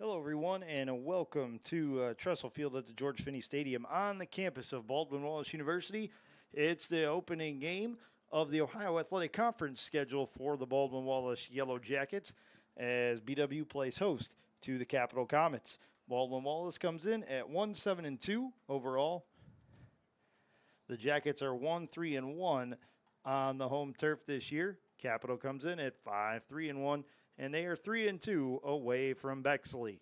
Hello, everyone, and welcome to Tressel Field at the George Finnie Stadium on the campus of Baldwin Wallace University. It's the opening game of the Ohio Athletic Conference schedule for the Baldwin Wallace Yellow Jackets as BW plays host to the Capital Comets. Baldwin Wallace comes in at 1-7-2 overall. The Jackets are 1-3-1 on the home turf this year. Capital comes in at 5-3-1. And they are 3-2 away from Bexley.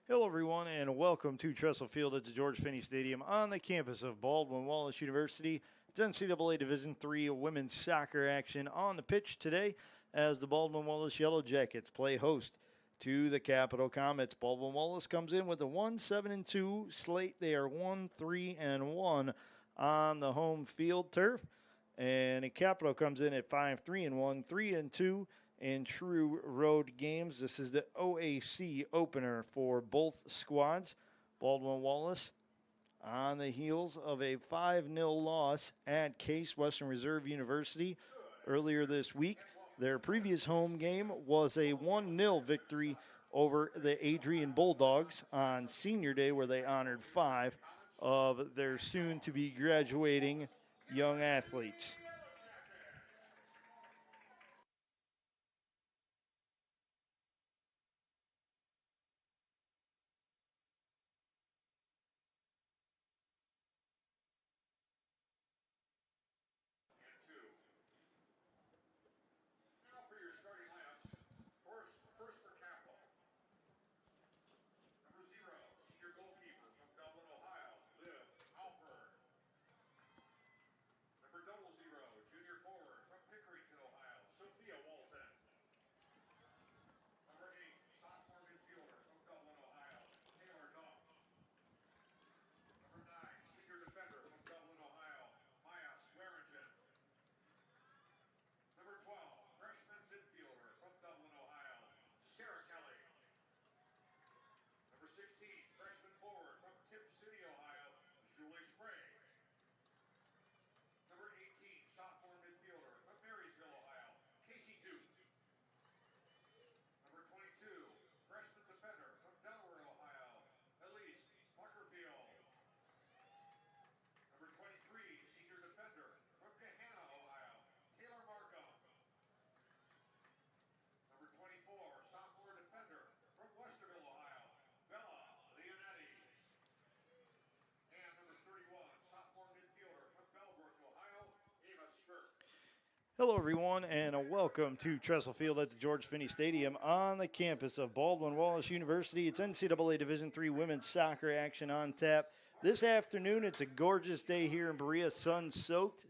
Hello, everyone, and welcome to Tressel Field at the George Finnie Stadium on the campus of Baldwin Wallace University. It's NCAA Division III women's soccer action on the pitch today as the Baldwin Wallace Yellow Jackets play host to the Capital Comets. Baldwin Wallace comes in with a 1-7-2 slate. They are 1-3-1 on the home field turf, and the Capital comes in at 5-3-1, 3-2. In true road games. This is the OAC opener for both squads. Baldwin Wallace on the heels of a 5-0 loss at Case Western Reserve University earlier this week. Their previous home game was a 1-0 victory over the Adrian Bulldogs on Senior Day, where they honored 5 of their soon-to-be graduating young athletes. Hello, everyone, and welcome to Tressel Field at the George Finnie Stadium on the campus of Baldwin Wallace University. It's NCAA Division III women's soccer action on tap. This afternoon, it's a gorgeous day here in Berea, sun-soaked,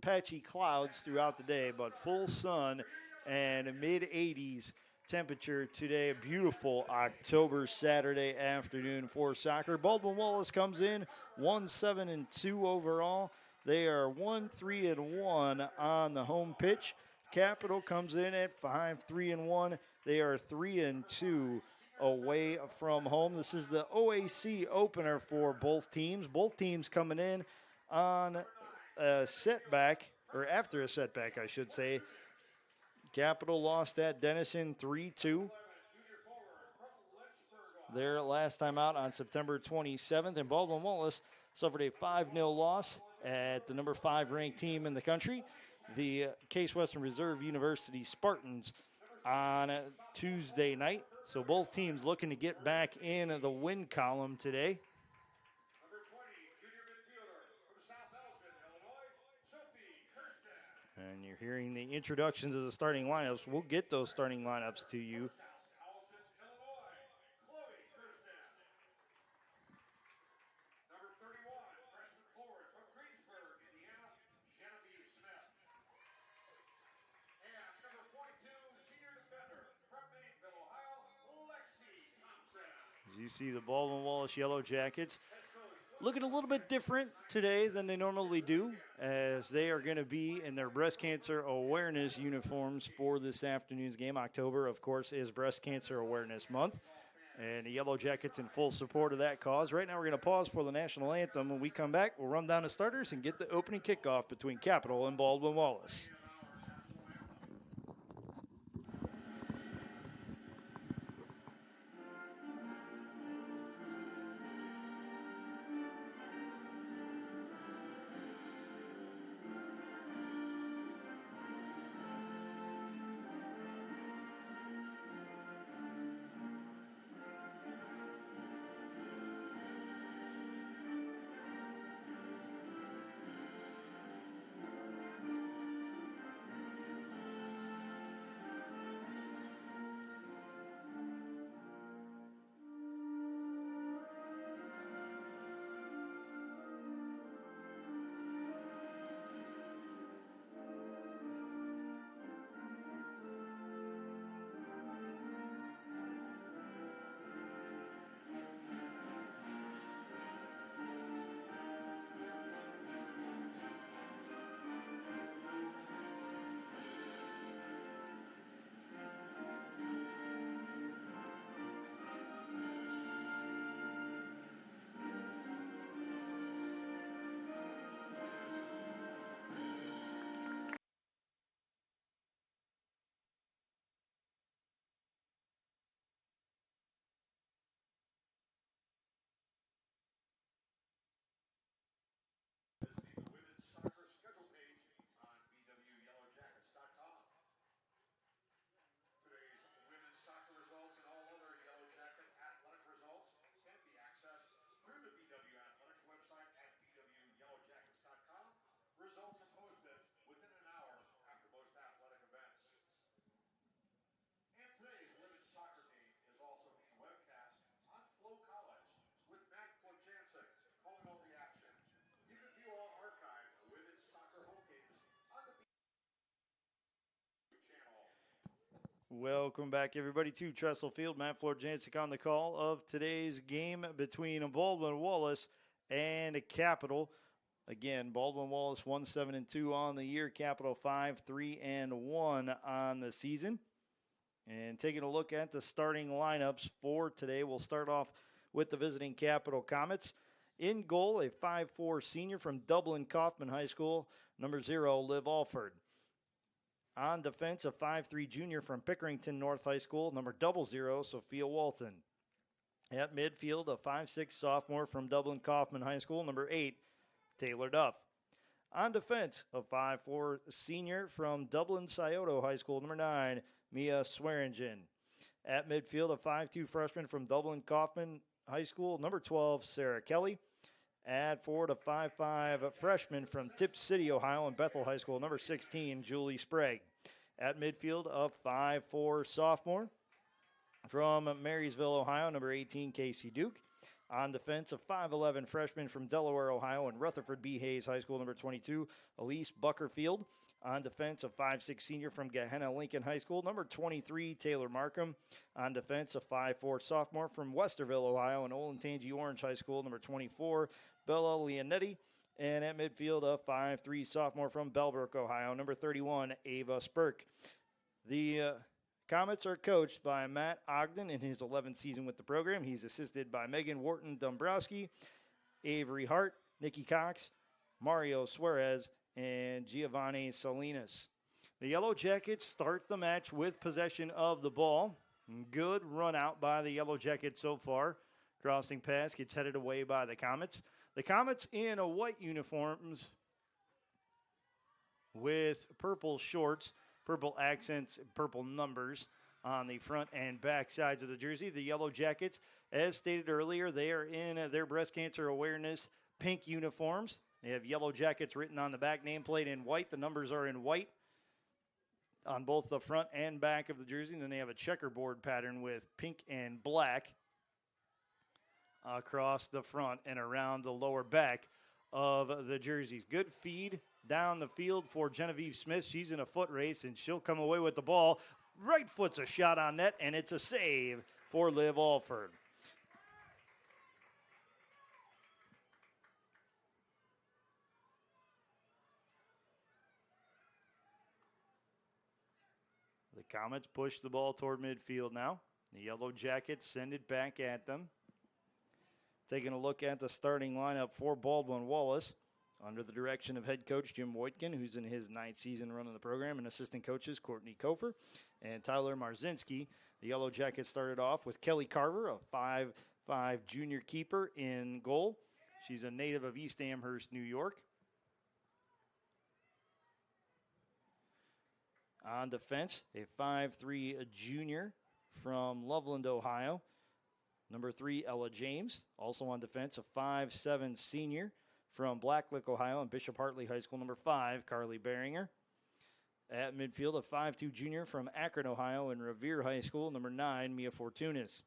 patchy clouds throughout the day, but full sun and mid-80s temperature today. A beautiful October Saturday afternoon for soccer. Baldwin Wallace comes in 1-7-2 overall. They are 1-3-1 on the home pitch. Capital comes in at 5-3-1. They are 3-2 away from home. This is the OAC opener for both teams. Both teams coming in on a setback, or after a setback, I should say. Capital lost at Denison 3-2. Their last time out on September 27th, and Baldwin Wallace suffered a 5-0 loss at the number 5 ranked team in the country, the Case Western Reserve University Spartans, on Tuesday night. So both teams looking to get back in the win column today. And you're hearing the introductions of the starting lineups. We'll get those starting lineups to you. As you see the Baldwin Wallace Yellow Jackets looking a little bit different today than they normally do, as they are going to be in their breast cancer awareness uniforms for this afternoon's game. October, of course, is Breast Cancer Awareness Month, and the Yellow Jackets in full support of that cause. Right now we're going to pause for the national anthem. When we come back, we'll run down the starters and get the opening kickoff between Capital and Baldwin Wallace. Welcome back, everybody, to Tressel Field. Matt Florjancic on the call of today's game between Baldwin Wallace and Capital. Again, Baldwin Wallace 1-7-2 on the year. Capital 5-3-1 on the season. And taking a look at the starting lineups for today, we'll start off with the visiting Capital Comets. In goal, a 5'4" senior from Dublin Kaufman High School, number 0, Liv Alford. On defense, a 5'3" junior from Pickerington North High School, number 00, Sophia Walton. At midfield, a 5'6" sophomore from Dublin Kaufman High School, number 8, Taylor Duff. On defense, a 5'4" senior from Dublin Scioto High School, number 9, Mia Swearingen. At midfield, a 5'2" freshman from Dublin Kaufman High School, number 12, Sarah Kelly. At forward, a 5'5" freshman from Tip City, Ohio, and Bethel High School, number 16, Julie Sprague. At midfield, a 5'4" sophomore from Marysville, Ohio, number 18, Casey Duke. On defense, a 5'11" freshman from Delaware, Ohio, and Rutherford B. Hayes High School, number 22, Elise Buckerfield. On defense, a 5'6" senior from Gehenna Lincoln High School, number 23, Taylor Markham. On defense, a 5'4" sophomore from Westerville, Ohio, and Olentangy Orange High School, number 24, Bella Leonetti. And at midfield, a 5'3" sophomore from Bellbrook, Ohio, number 31, Ava Spurk. The Comets are coached by Matt Ogden in his 11th season with the program. He's assisted by Megan Wharton-Dombrowski, Avery Hart, Nikki Cox, Mario Suarez, and Giovanni Salinas. The Yellow Jackets start the match with possession of the ball. Good run out by the Yellow Jackets so far. Crossing pass gets headed away by the Comets. The Comets in white uniforms with purple shorts, purple accents, purple numbers on the front and back sides of the jersey. The Yellow Jackets, as stated earlier, they are in their breast cancer awareness pink uniforms. They have Yellow Jackets written on the back nameplate in white. The numbers are in white on both the front and back of the jersey. And then they have a checkerboard pattern with pink and black across the front and around the lower back of the jerseys. Good feed down the field for Genevieve Smith. She's in a foot race, and she'll come away with the ball. Right foot's a shot on net, and it's a save for Liv Alford. The Comets push the ball toward midfield now. The Yellow Jackets send it back at them. Taking a look at the starting lineup for Baldwin Wallace under the direction of head coach Jim Woitkin, who's in his 9th season running the program, and assistant coaches Courtney Kofer and Tyler Marzinski. The Yellow Jackets started off with Kelly Carver, a 5'5" junior keeper in goal. She's a native of East Amherst, New York. On defense, a 5'3" junior from Loveland, Ohio. Number 3, Ella James. Also on defense, a 5'7" senior from Blacklick, Ohio, and Bishop Hartley High School. Number 5, Carly Beringer. At midfield, a 5'2" junior from Akron, Ohio, and Revere High School. Number 9, Mia Fortunas.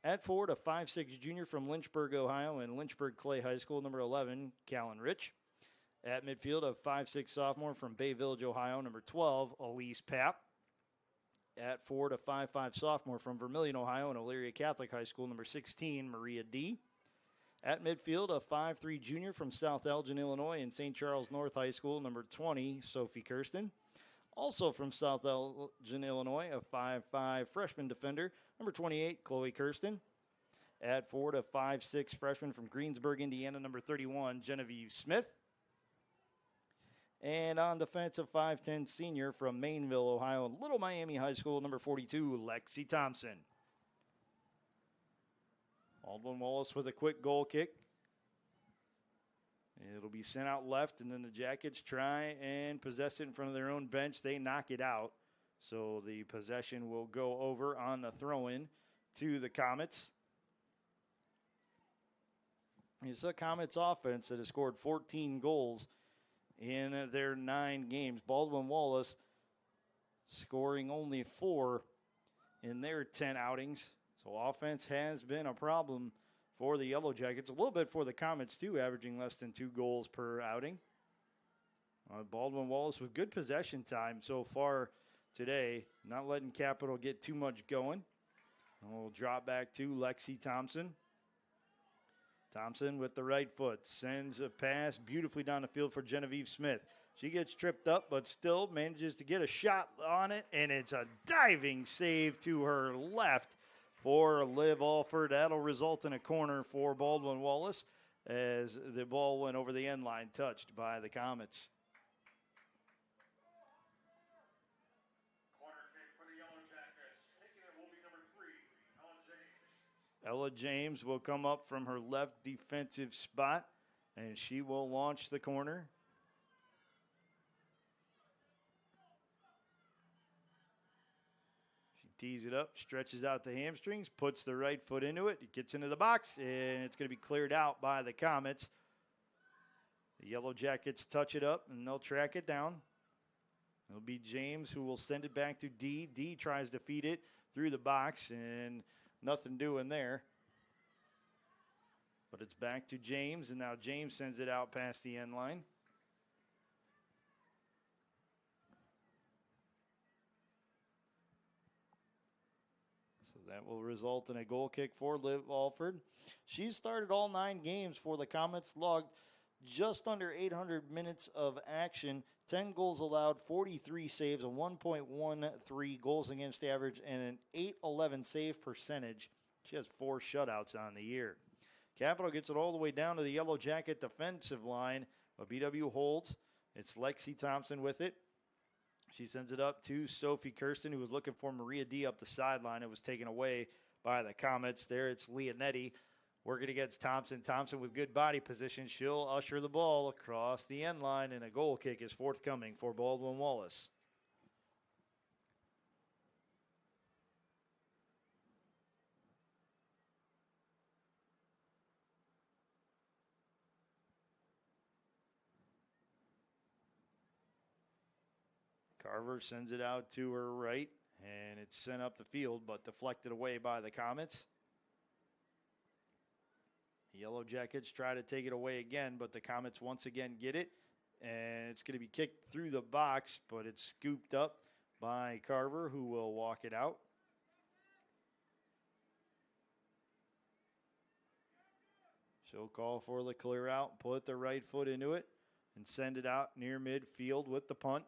At forward, a 5'6" junior from Lynchburg, Ohio, and Lynchburg Clay High School. Number 11, Callan Rich. At midfield, a 5'6" sophomore from Bay Village, Ohio. Number 12, Elise Papp. At forward, a 5'5" sophomore from Vermilion, Ohio, and Elyria Catholic High School. Number 16, Maria D. At midfield, a 5'3" junior from South Elgin, Illinois, and St. Charles North High School. Number 20, Sophie Kirsten. Also from South Elgin, Illinois, a 5'5" freshman defender. Number 28, Chloe Kirsten. At forward, a 5'6" freshman from Greensburg, Indiana. Number 31, Genevieve Smith. And on defense, a 5'10" senior from Mainville, Ohio, and Little Miami High School, number 42, Lexi Thompson. Baldwin Wallace with a quick goal kick. It'll be sent out left, and then the Jackets try and possess it in front of their own bench. They knock it out. So the possession will go over on the throw-in to the Comets. It's the Comets offense that has scored 14 goals in their 9 games. Baldwin Wallace scoring only 4 in their 10 outings. So offense has been a problem for the Yellow Jackets. A little bit for the Comets, too, averaging less than 2 goals per outing. Baldwin Wallace with good possession time so far today. Not letting Capital get too much going. And we'll drop back to Lexi Thompson. Thompson with the right foot sends a pass beautifully down the field for Genevieve Smith. She gets tripped up, but still manages to get a shot on it, and it's a diving save to her left for Liv Alford. That'll result in a corner for Baldwin Wallace as the ball went over the end line, touched by the Comets. Corner kick for the Yellow Jackets. Taking it will be number 3, Ella James. Ella James will come up from her left defensive spot, and she will launch the corner. She tees it up, stretches out the hamstrings, puts the right foot into it. It gets into the box, and it's going to be cleared out by the Comets. The Yellow Jackets touch it up, and they'll track it down. It'll be James who will send it back to D. D tries to feed it through the box, and nothing doing there. But it's back to James, and now James sends it out past the end line. So that will result in a goal kick for Liv Alford. She's started all 9 games for the Comets, logged just under 800 minutes of action, 10 goals allowed, 43 saves, a 1.13 goals against average, and an .811 save percentage. She has 4 shutouts on the year. Capital gets it all the way down to the Yellow Jacket defensive line, but BW holds. It's Lexi Thompson with it. She sends it up to Sophie Kirsten, who was looking for Maria D up the sideline. It was taken away by the Comets. There it's Leonetti working against Thompson. Thompson with good body position. She'll usher the ball across the end line, and a goal kick is forthcoming for Baldwin Wallace. Carver sends it out to her right, and it's sent up the field, but deflected away by the Comets. The Yellow Jackets try to take it away again, but the Comets once again get it, and it's going to be kicked through the box, but it's scooped up by Carver, who will walk it out. She'll call for the clear out, put the right foot into it, and send it out near midfield with the punt.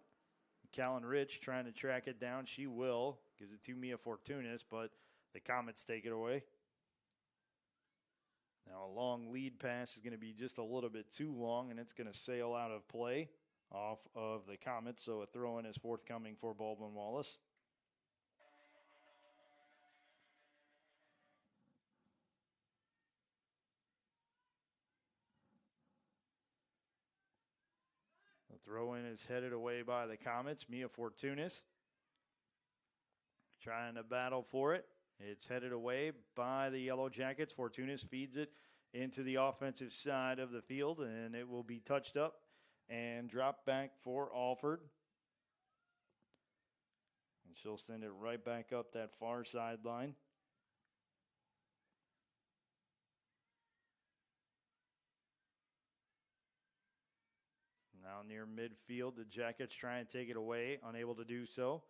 Callan Rich trying to track it down. She will. Gives it to Mia Fortunis, but the Comets take it away. Now a long lead pass is going to be just a little bit too long, and it's going to sail out of play off of the Comets, so a throw-in is forthcoming for Baldwin Wallace. The throw-in is headed away by the Comets. Mia Fortunis trying to battle for it. It's headed away by the Yellow Jackets. Fortunis feeds it into the offensive side of the field, and it will be touched up and dropped back for Alford. And she'll send it right back up that far sideline. Now near midfield, the Jackets try and take it away, unable to do so.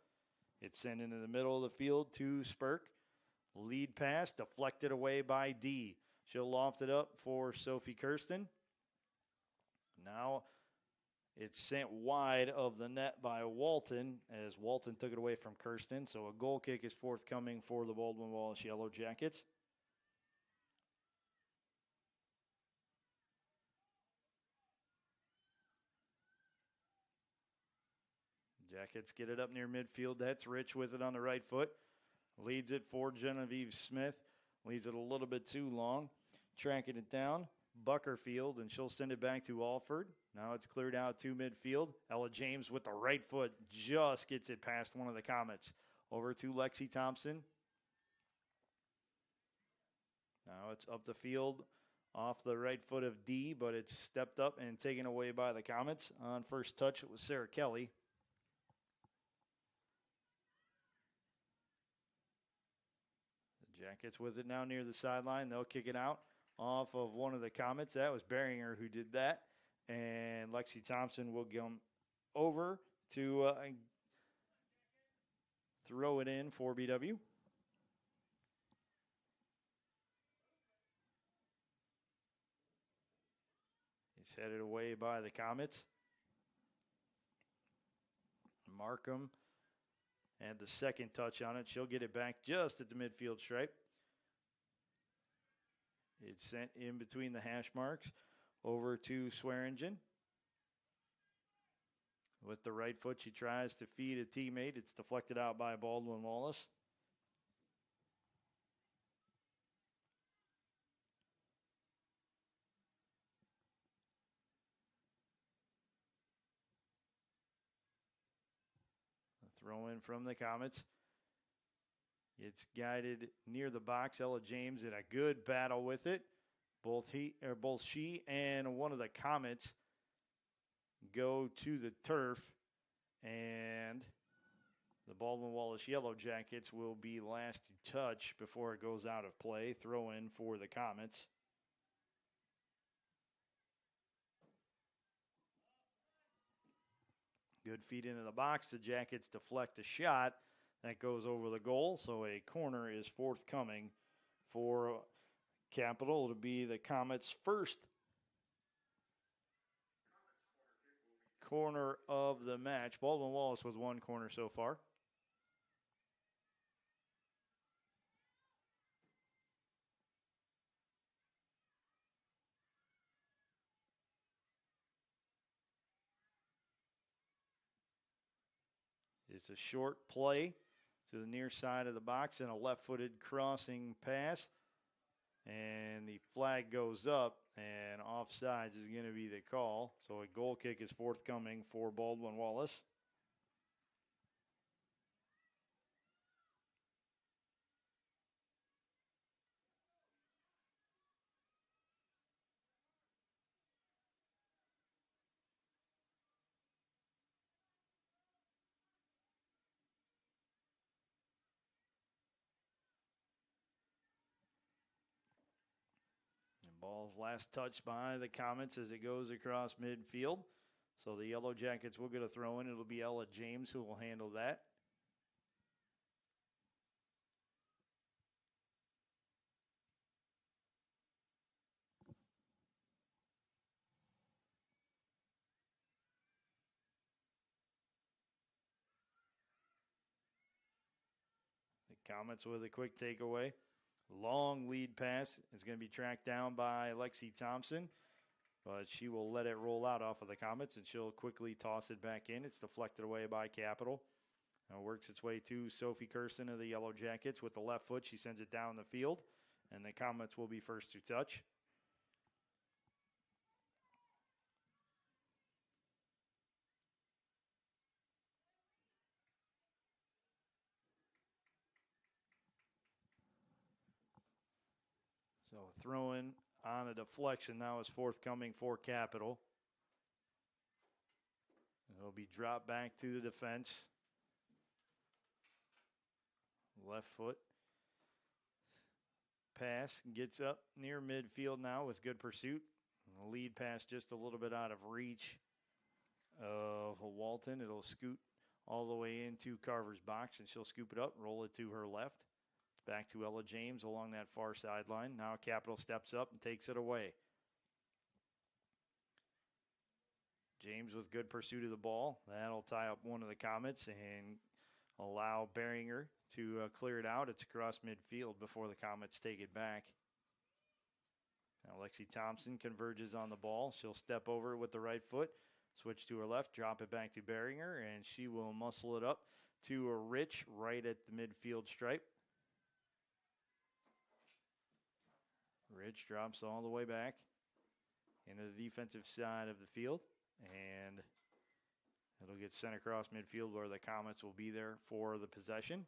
It's sent into the middle of the field to Spurk. Lead pass deflected away by D. She'll loft it up for Sophie Kirsten. Now it's sent wide of the net by Walton as Walton took it away from Kirsten. So a goal kick is forthcoming for the Baldwin Wallace Yellow Jackets. Jackets get it up near midfield. That's Rich with it on the right foot. Leads it for Genevieve Smith. Leads it a little bit too long. Tracking it down. Buckerfield, and she'll send it back to Alford. Now it's cleared out to midfield. Ella James with the right foot just gets it past one of the Comets. Over to Lexi Thompson. Now it's up the field off the right foot of D, but it's stepped up and taken away by the Comets. On first touch, it was Sarah Kelly. Jackets with it now near the sideline. They'll kick it out off of one of the Comets. That was Beringer who did that. And Lexi Thompson will come over to throw it in for BW. It's headed away by the Comets. Markham and the second touch on it. She'll get it back just at the midfield stripe. It's sent in between the hash marks over to Swearingen. With the right foot, she tries to feed a teammate. It's deflected out by Baldwin Wallace. Throw in from the Comets. It's guided near the box. Ella James in a good battle with it. Both she and one of the Comets go to the turf, and the Baldwin Wallace Yellow Jackets will be last to touch before it goes out of play. Throw in for the Comets. Good feed into the box. The Jackets deflect a shot. That goes over the goal, so a corner is forthcoming for Capital. It'll be the Comets' first corner of the match. Baldwin Wallace with one corner so far. It's a short play to the near side of the box and a left-footed crossing pass. And the flag goes up, and offsides is going to be the call. So a goal kick is forthcoming for Baldwin Wallace. Ball's last touched by the Comets as it goes across midfield. So the Yellow Jackets will get a throw in. It'll be Ella James who will handle that. The Comets with a quick takeaway. Long lead pass is going to be tracked down by Lexi Thompson, but she will let it roll out off of the Comets, and she'll quickly toss it back in. It's deflected away by Capital. Now works its way to Sophie Kirsten of the Yellow Jackets with the left foot. She sends it down the field, and the Comets will be first to touch. So throwing on a deflection now is forthcoming for Capital. It'll be dropped back to the defense. Left foot. Pass gets up near midfield now with good pursuit. The lead pass just a little bit out of reach of Walton. It'll scoot all the way into Carver's box, and she'll scoop it up, roll it to her left. It's back to Ella James along that far sideline. Now Capital steps up and takes it away. James with good pursuit of the ball. That'll tie up one of the Comets and allow Beringer to clear it out. It's across midfield before the Comets take it back. Now Lexi Thompson converges on the ball. She'll step over with the right foot, switch to her left, drop it back to Beringer, and she will muscle it up to a Rich right at the midfield stripe. Rich drops all the way back into the defensive side of the field, and it'll get sent across midfield where the Comets will be there for the possession.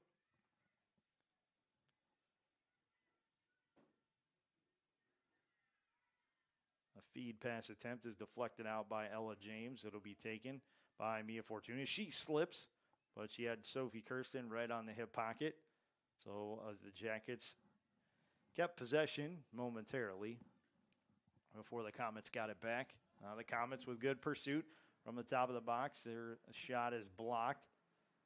A feed pass attempt is deflected out by Ella James. It'll be taken by Mia Fortuna. She slips, but she had Sophie Kirsten right on the hip pocket. So the Jackets kept possession momentarily before the Comets got it back. The Comets with good pursuit from the top of the box. Their shot is blocked.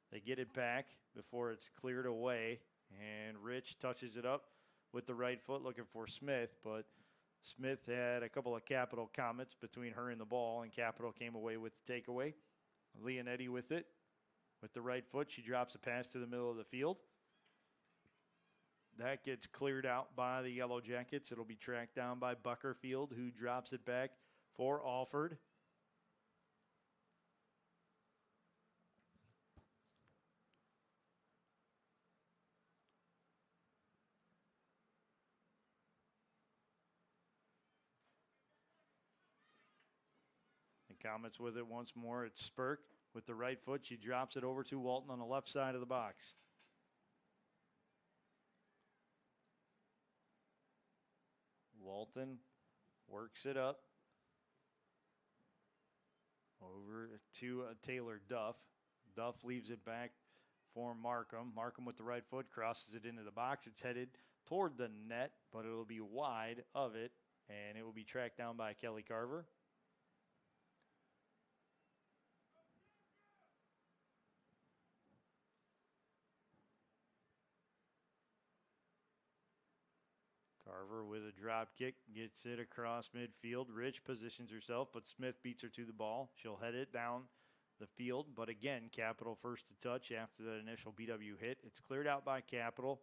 They get it back before it's cleared away, and Rich touches it up with the right foot looking for Smith, but Smith had a couple of Capital Comets between her and the ball, and Capital came away with the takeaway. Leonetti with it. With the right foot, she drops a pass to the middle of the field. That gets cleared out by the Yellow Jackets. It'll be tracked down by Buckerfield, who drops it back for Alford. The Comets with it once more. It's Spurk with the right foot. She drops it over to Walton on the left side of the box. Walton works it up over to Taylor Duff. Duff leaves it back for Markham. Markham with the right foot crosses it into the box. It's headed toward the net, but it'll be wide of it, and it will be tracked down by Kelly Carver. Carver with a drop kick, gets it across midfield. Rich positions herself, but Smith beats her to the ball. She'll head it down the field, but again, Capital first to touch after that initial BW hit. It's cleared out by Capital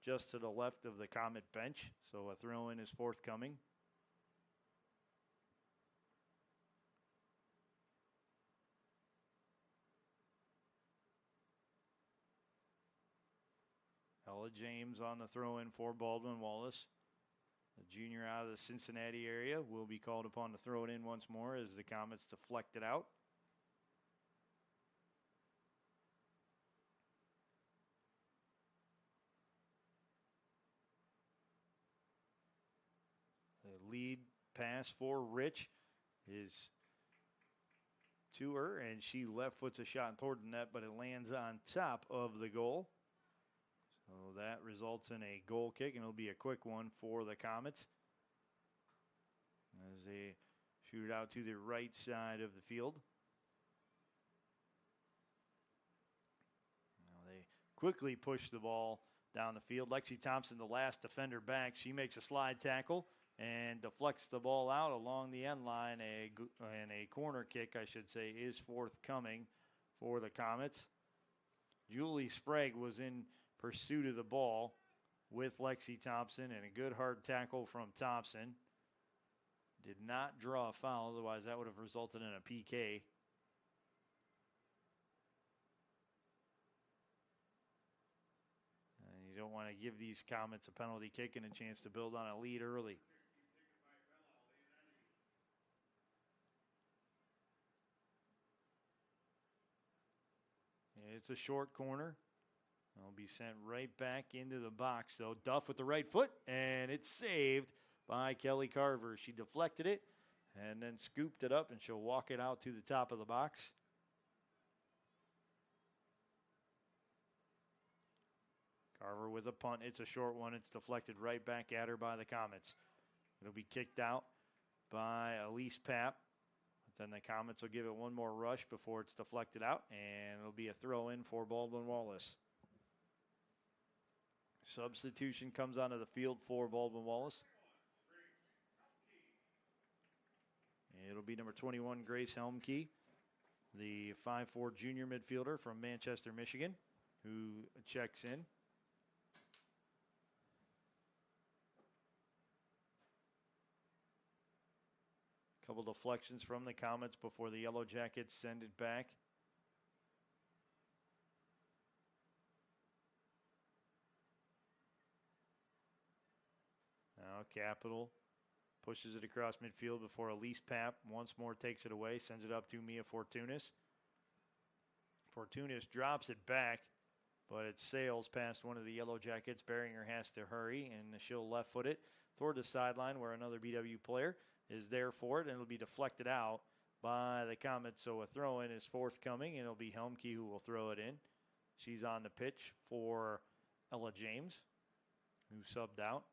just to the left of the Comet bench, so a throw-in is forthcoming. Ella James on the throw-in for Baldwin Wallace. The junior out of the Cincinnati area will be called upon to throw it in once more as the Comets deflect it out. The lead pass for Rich is to her, and she left foots a shot toward the net, but it lands on top of the goal. So that results in a goal kick, and it'll be a quick one for the Comets. as they shoot it out to the right side of the field. Now they quickly push the ball down the field. Lexi Thompson, the last defender back, she makes a slide tackle and deflects the ball out along the end line. And a corner kick, I should say, is forthcoming for the Comets. Julie Sprague was in pursuit of the ball with Lexi Thompson, and a good hard tackle from Thompson. Did not draw a foul, otherwise that would have resulted in a PK. And you don't want to give these Comets a penalty kick and a chance to build on a lead early. It's a short corner. It'll be sent right back into the box, though. Duff with the right foot, and it's saved by Kelly Carver. She deflected it and then scooped it up, and she'll walk it out to the top of the box. Carver with a punt. It's a short one. It's deflected right back at her by the Comets. It'll be kicked out by Elise Papp. Then the Comets will give it one more rush before it's deflected out, and it'll be a throw in for Baldwin Wallace. Substitution comes onto the field for Baldwin Wallace. It'll be number 21, Grace Helmke, the 5'4" junior midfielder from Manchester, Michigan, who checks in. Couple deflections from the Comets before the Yellow Jackets send it back. Now Capital pushes it across midfield before Elise Papp once more takes it away, sends it up to Mia Fortunis. Fortunis drops it back, but it sails past one of the Yellow Jackets. Beringer has to hurry, and she'll left foot it toward the sideline where another BW player is there for it, and it'll be deflected out by the Comets. So a throw-in is forthcoming, and it'll be Helmke who will throw it in. She's on the pitch for Ella James, who subbed out.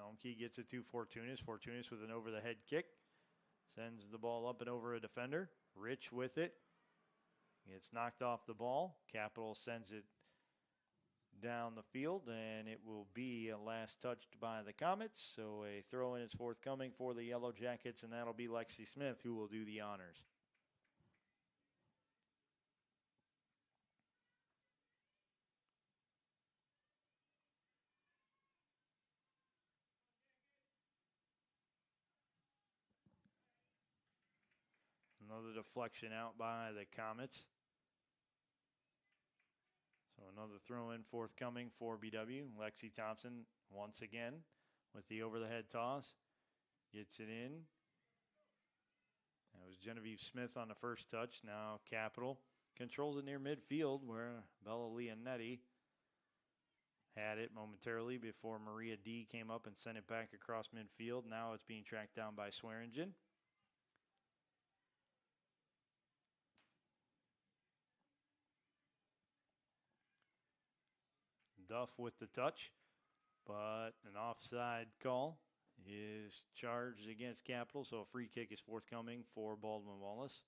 Helmke gets it to Fortunis. Fortunis with an over-the-head kick. Sends the ball up and over a defender. Rich with it. Gets knocked off the ball. Capital sends it down the field, and it will be a last touched by the Comets. So a throw-in is forthcoming for the Yellow Jackets, and that'll be Lexi Smith who will do the honors. Another deflection out by the Comets. So another throw-in forthcoming for BW. Lexi Thompson once again with the over-the-head toss. Gets it in. That was Genevieve Smith on the first touch. Now Capital controls it near midfield where Bella Leonetti had it momentarily before Maria D came up and sent it back across midfield. Now it's being tracked down by Swearingen. Duff with the touch, but an offside call is charged against Capital, so a free kick is forthcoming for Baldwin Wallace.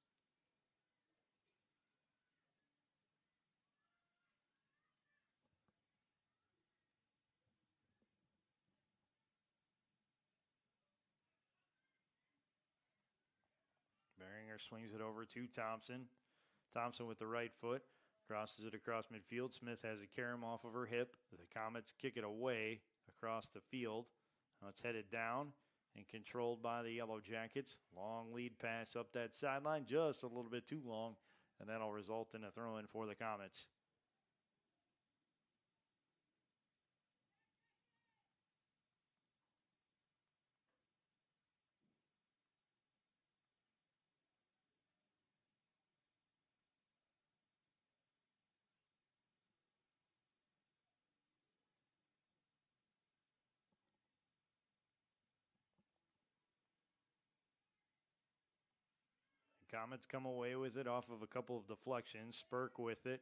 Beringer swings it over to Thompson. Thompson with the right foot. Crosses it across midfield. Smith has a carom off of her hip. The Comets kick it away across the field. Now it's headed down and controlled by the Yellow Jackets. Long lead pass up that sideline, just a little bit too long, and that'll result in a throw-in for the Comets. Comets come away with it off of a couple of deflections. Spurk with it.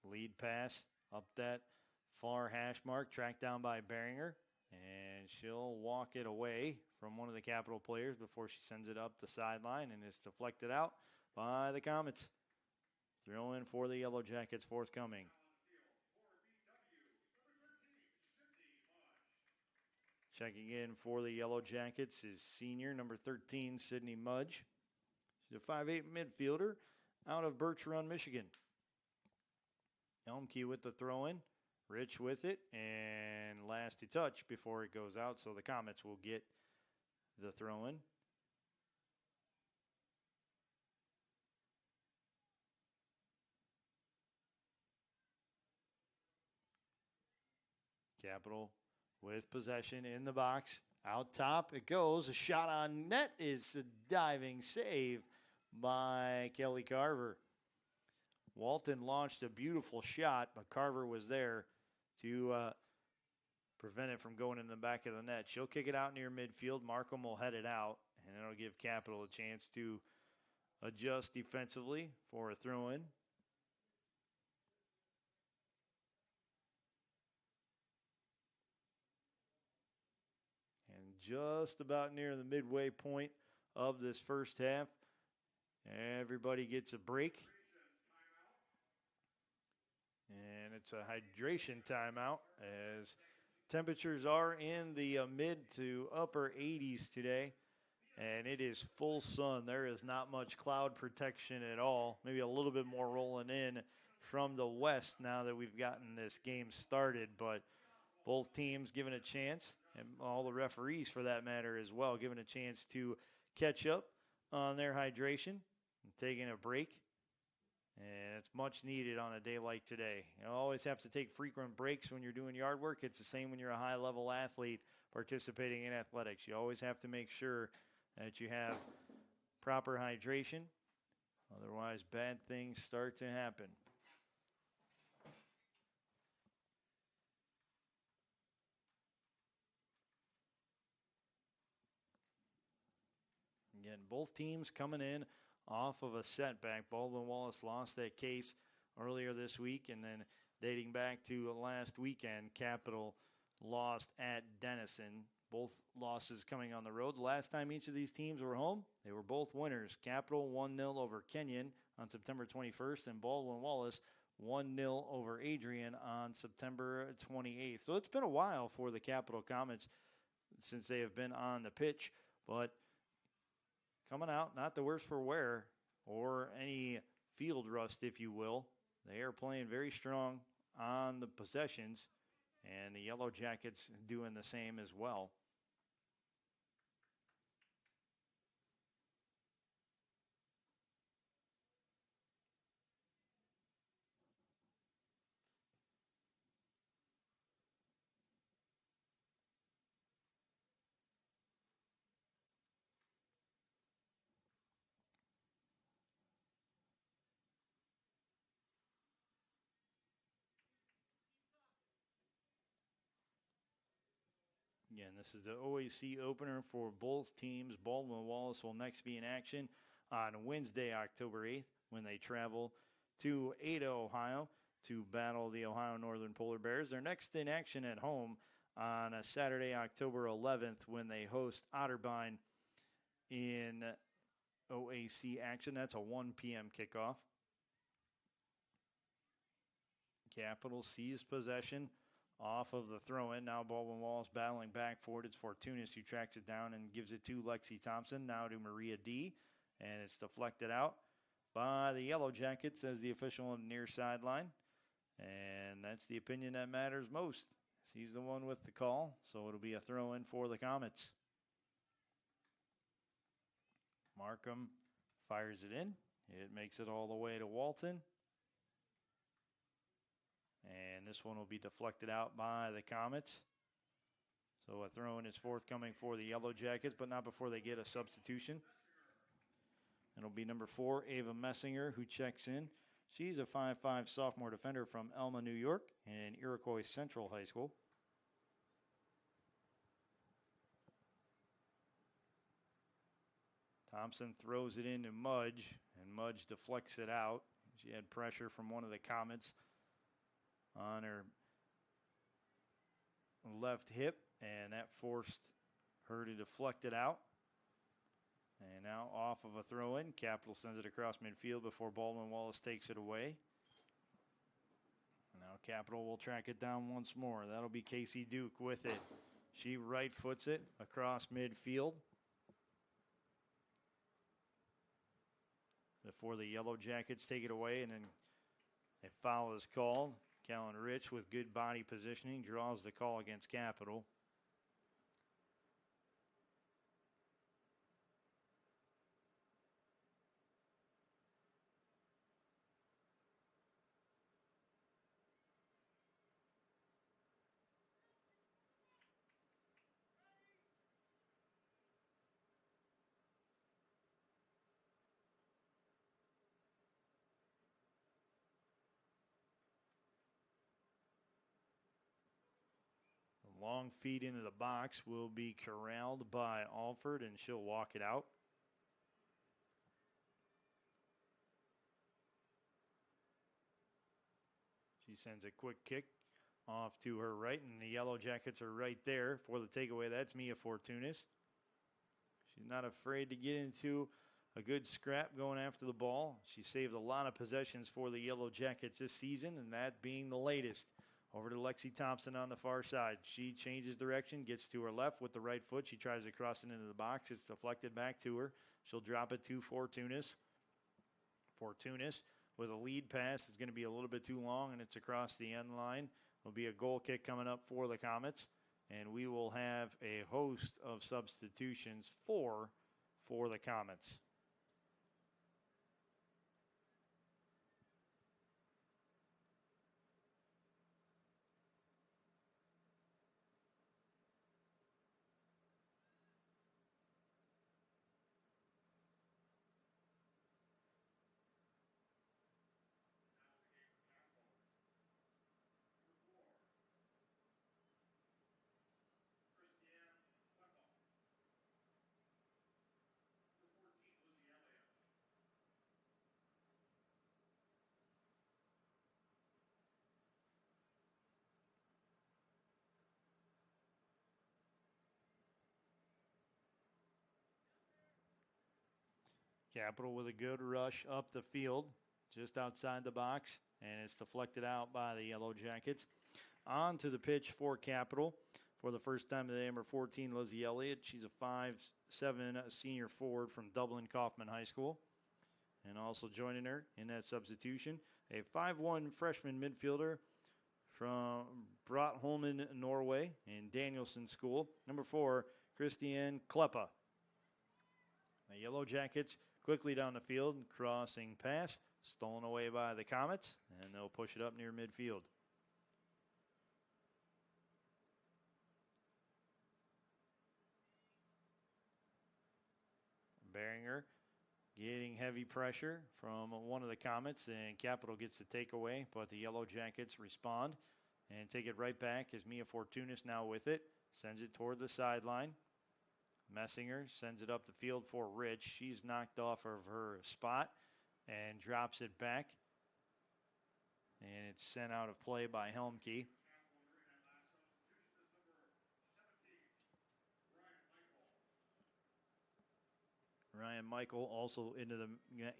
Lead pass up that far hash mark, tracked down by Beringer. And she'll walk it away from one of the Capital players before she sends it up the sideline, and it's deflected out by the Comets. Throw in for the Yellow Jackets forthcoming. Checking in for the Yellow Jackets is senior number 13, Sydney Mudge. She's a 5'8" midfielder out of Birch Run, Michigan. Elmkey with the throw in. Rich with it, and last to touch before it goes out, so the Comets will get the throw in. Capital with possession in the box. Out top it goes. A shot on net is a diving save by Kelly Carver. Walton launched a beautiful shot, but Carver was there to prevent it from going in the back of the net. She'll kick it out near midfield. Markham will head it out, and it'll give Capital a chance to adjust defensively for a throw-in. And just about near the midway point of this first half, everybody gets a break. And it's a hydration timeout as temperatures are in the mid to upper 80s today. And it is full sun. There is not much cloud protection at all. Maybe a little bit more rolling in from the west now that we've gotten this game started. But both teams given a chance, and all the referees for that matter as well, given a chance to catch up on their hydration and taking a break. And it's much needed on a day like today. You always have to take frequent breaks when you're doing yard work. It's the same when you're a high-level athlete participating in athletics. You always have to make sure that you have proper hydration. Otherwise, bad things start to happen. Again, both teams coming in off of a setback. Baldwin Wallace lost that case earlier this week, and then dating back to last weekend, Capital lost at Denison. Both losses coming on the road. The last time each of these teams were home, they were both winners. Capital 1-0 over Kenyon on September 21st, and Baldwin Wallace 1-0 over Adrian on September 28th. So it's been a while for the Capital Comets since they have been on the pitch, but coming out, not the worse for wear or any field rust, if you will. They are playing very strong on the possessions, and the Yellow Jackets doing the same as well. Again, this is the OAC opener for both teams. Baldwin Wallace will next be in action on Wednesday, October 8th, when they travel to Ada, Ohio, to battle the Ohio Northern Polar Bears. They're next in action at home on a Saturday, October 11th, when they host Otterbein in OAC action. That's a 1 p.m. kickoff. Capital seized possession off of the throw-in. Now Baldwin Wallace battling back for it. It's Fortunis who tracks it down and gives it to Lexi Thompson. Now to Maria D. And it's deflected out by the Yellow Jackets as the official on the near sideline. And that's the opinion that matters most. He's the one with the call, so it'll be a throw-in for the Comets. Markham fires it in. It makes it all the way to Walton. And this one will be deflected out by the Comets. So a throw-in is forthcoming for the Yellow Jackets, but not before they get a substitution. It'll be number 4, Ava Messinger, who checks in. She's a 5'5" sophomore defender from Elma, New York, and Iroquois Central High School. Thompson throws it into Mudge, and Mudge deflects it out. She had pressure from one of the Comets on her left hip, and that forced her to deflect it out. And now off of a throw-in, Capital sends it across midfield before Baldwin Wallace takes it away. Now Capital will track it down once more. That'll be Casey Duke with it. She right foots it across midfield before the Yellow Jackets take it away, and then a foul is called. Callan Rich, with good body positioning, draws the call against Capital. Long feed into the box will be corralled by Alford, and she'll walk it out. She sends a quick kick off to her right, and the Yellow Jackets are right there for the takeaway. That's Mia Fortunis. She's not afraid to get into a good scrap going after the ball. She saved a lot of possessions for the Yellow Jackets this season, and that being the latest. Over to Lexi Thompson on the far side. She changes direction, gets to her left with the right foot. She tries to cross it into the box. It's deflected back to her. She'll drop it to Fortunis. Fortunis with a lead pass. It's going to be a little bit too long, and it's across the end line. There'll be a goal kick coming up for the Comets, and we will have a host of substitutions for the Comets. Capital with a good rush up the field, just outside the box, and it's deflected out by the Yellow Jackets. On to the pitch for Capital. For the first time today, number 14, Lizzie Elliott. She's a 5'7" senior forward from Dublin Kaufman High School. And also joining her in that substitution, a 5'1" freshman midfielder from Brattholmen, Norway, in Danielson School. Number 4, Christiane Kleppa. The Yellow Jackets quickly down the field, crossing pass, stolen away by the Comets, and they'll push it up near midfield. Beringer getting heavy pressure from one of the Comets, and Capital gets the takeaway, but the Yellow Jackets respond and take it right back as Mia Fortunis now with it, sends it toward the sideline. Messinger sends it up the field for Rich. She's knocked off of her spot and drops it back. And it's sent out of play by Helmke. Ryan Michael also into the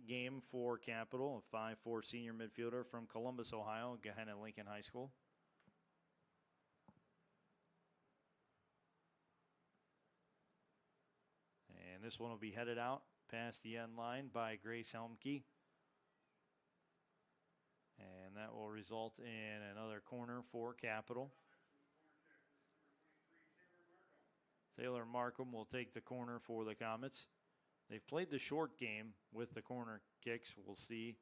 game for Capital, a 5'4" senior midfielder from Columbus, Ohio, Gehenna Lincoln High School. And this one will be headed out past the end line by Grace Helmke. And that will result in another corner for Capital. Taylor Markham will take the corner for the Comets. They've played the short game with the corner kicks. We'll see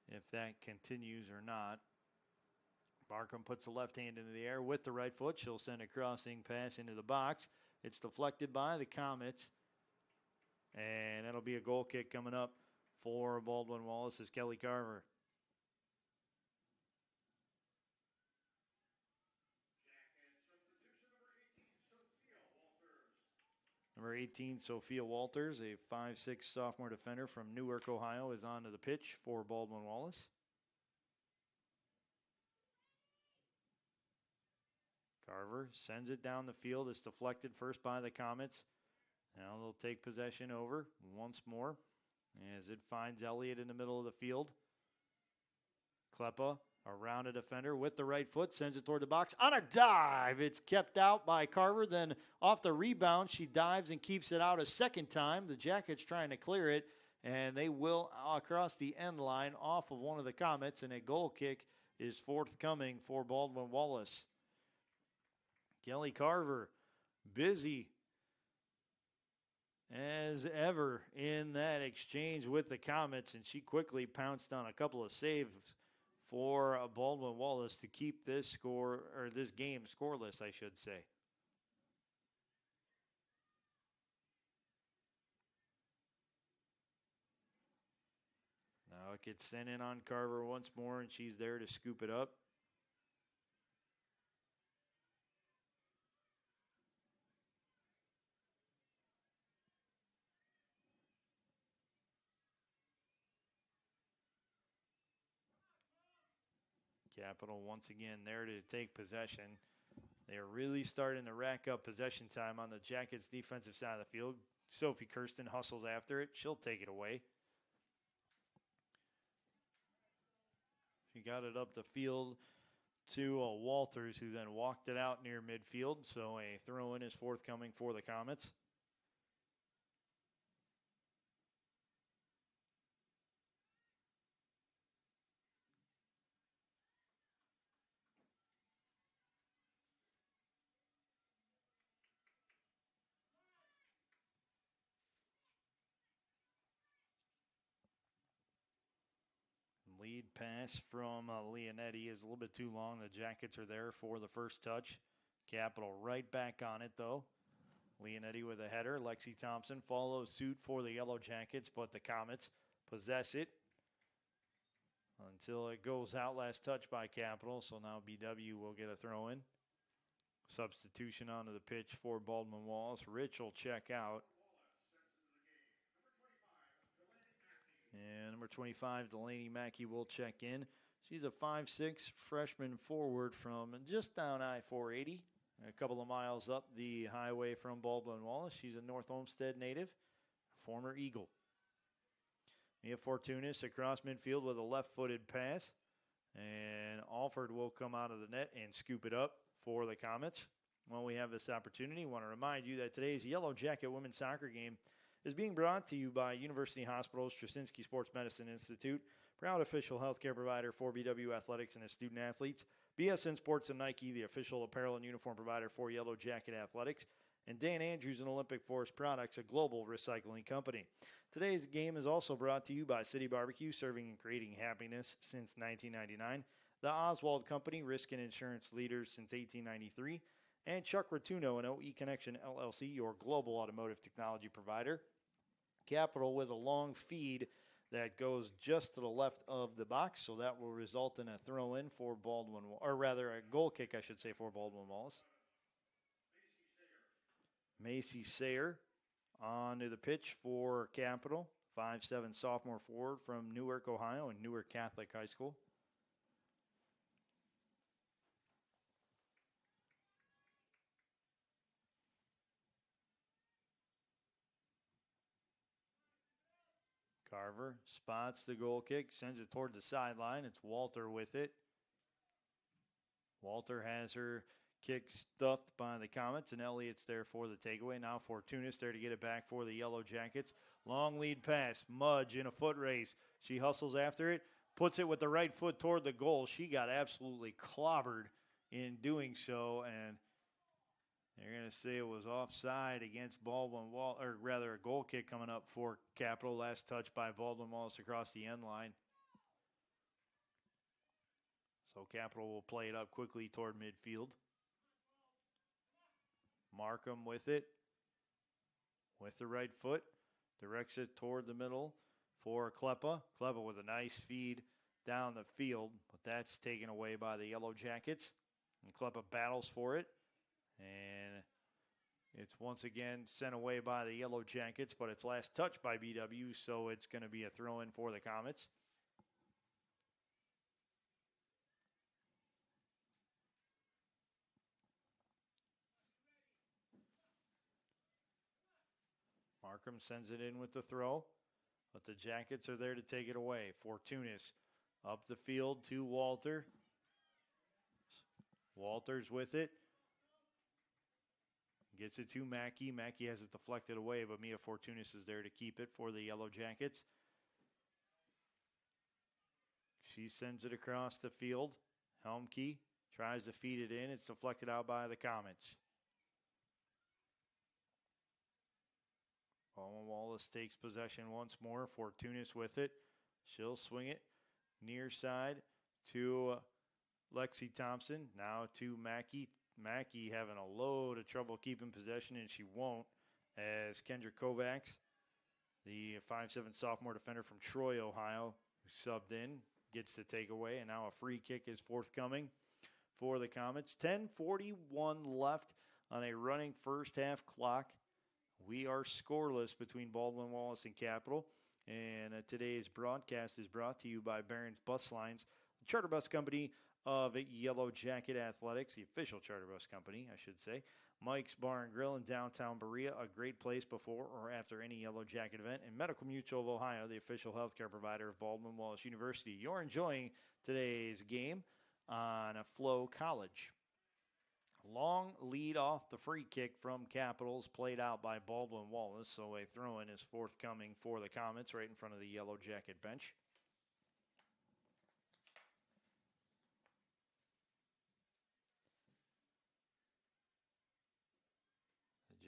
if that continues or not. Markham puts the left hand into the air with the right foot. She'll send a crossing pass into the box. It's deflected by the Comets. And that'll be a goal kick coming up for Baldwin Wallace as Kelly Carver. Number 18, Sophia Walters, a 5'6" sophomore defender from Newark, Ohio, is onto the pitch for Baldwin Wallace. Carver sends it down the field. It's deflected first by the Comets. Now they'll take possession over once more as it finds Elliott in the middle of the field. Kleppa around a defender with the right foot, sends it toward the box. On a dive, it's kept out by Carver. Then off the rebound, she dives and keeps it out a second time. The Jackets trying to clear it, and they will across the end line off of one of the Comets, and a goal kick is forthcoming for Baldwin Wallace. Kelly Carver busy as ever in that exchange with the Comets, and she quickly pounced on a couple of saves for Baldwin Wallace to keep this game scoreless, I should say. Now it gets sent in on Carver once more, and she's there to scoop it up. Capital once again there to take possession. They're really starting to rack up possession time on the Jackets' defensive side of the field. Sophie Kirsten hustles after it. She'll take it away. She got it up the field to Walters, who then walked it out near midfield. So a throw-in is forthcoming for the Comets. Lead pass from Leonetti is a little bit too long. The Jackets are there for the first touch. Capital right back on it, though. Leonetti with a header. Lexi Thompson follows suit for the Yellow Jackets, but the Comets possess it until it goes out. Last touch by Capital, so now BW will get a throw in. Substitution onto the pitch for Baldwin Wallace. Rich will check out. And number 25, Delaney Mackey, will check in. She's a 5'6" freshman forward from just down I-480, a couple of miles up the highway from Baldwin Wallace. She's a North Olmsted native, former Eagle. Mia Fortunis across midfield with a left-footed pass. And Alford will come out of the net and scoop it up for the Comets. While we have this opportunity, I want to remind you that today's Yellow Jacket women's soccer game is being brought to you by University Hospital's Straczynski Sports Medicine Institute, proud official healthcare provider for BW Athletics and its student athletes, BSN Sports and Nike, the official apparel and uniform provider for Yellow Jacket Athletics, and Dan Andrews and Olympic Forest Products, a global recycling company. Today's game is also brought to you by City Barbecue, serving and creating happiness since 1999, the Oswald Company, risk and insurance leaders since 1893, and Chuck Rotuno and OE Connection LLC, your global automotive technology provider. Capital with a long feed that goes just to the left of the box, so that will result in a throw-in for Baldwin, or rather a goal kick, I should say, for Baldwin Wallace. Macy Sayer onto the pitch for Capital, 5'7" sophomore forward from Newark, Ohio, and Newark Catholic High School. Carver spots the goal kick, sends it toward the sideline. It's Walter with it. Walter has her kick stuffed by the Comets, and Elliott's there for the takeaway. Now Fortunis there to get it back for the Yellow Jackets. Long lead pass. Mudge in a foot race. She hustles after it, puts it with the right foot toward the goal. She got absolutely clobbered in doing so, and they're going to say it was offside against Baldwin Wallace, or rather a goal kick coming up for Capital. Last touch by Baldwin Wallace across the end line. So Capital will play it up quickly toward midfield. Markham with it. With the right foot. Directs it toward the middle for Kleppa. Kleppa with a nice feed down the field, but that's taken away by the Yellow Jackets. And Kleppa battles for it. And it's once again sent away by the Yellow Jackets, but it's last touched by BW, so it's going to be a throw-in for the Comets. Markham sends it in with the throw, but the Jackets are there to take it away. Fortunis up the field to Walter. Walters with it. Gets it to Mackey. Mackey has it deflected away, but Mia Fortunis is there to keep it for the Yellow Jackets. She sends it across the field. Helmke tries to feed it in. It's deflected out by the Comets. Baldwin Wallace takes possession once more. Fortunis with it. She'll swing it near side to Lexi Thompson. Now to Mackey. Mackey having a load of trouble keeping possession, and she won't, as Kendra Kovacs, the 5'7" sophomore defender from Troy, Ohio, who subbed in, gets the takeaway, and now a free kick is forthcoming for the Comets. 10:41 left on a running first half clock. We are scoreless between Baldwin Wallace and Capital, and today's broadcast is brought to you by Barron's Bus Lines, the charter bus company of Yellow Jacket Athletics, the official charter bus company, I should say. Mike's Bar and Grill in downtown Berea, a great place before or after any Yellow Jacket event. And Medical Mutual of Ohio, the official healthcare provider of Baldwin Wallace University. You're enjoying today's game on Flow College. Long lead off the free kick from Capitals, played out by Baldwin Wallace. So a throw-in is forthcoming for the Comets right in front of the Yellow Jacket bench.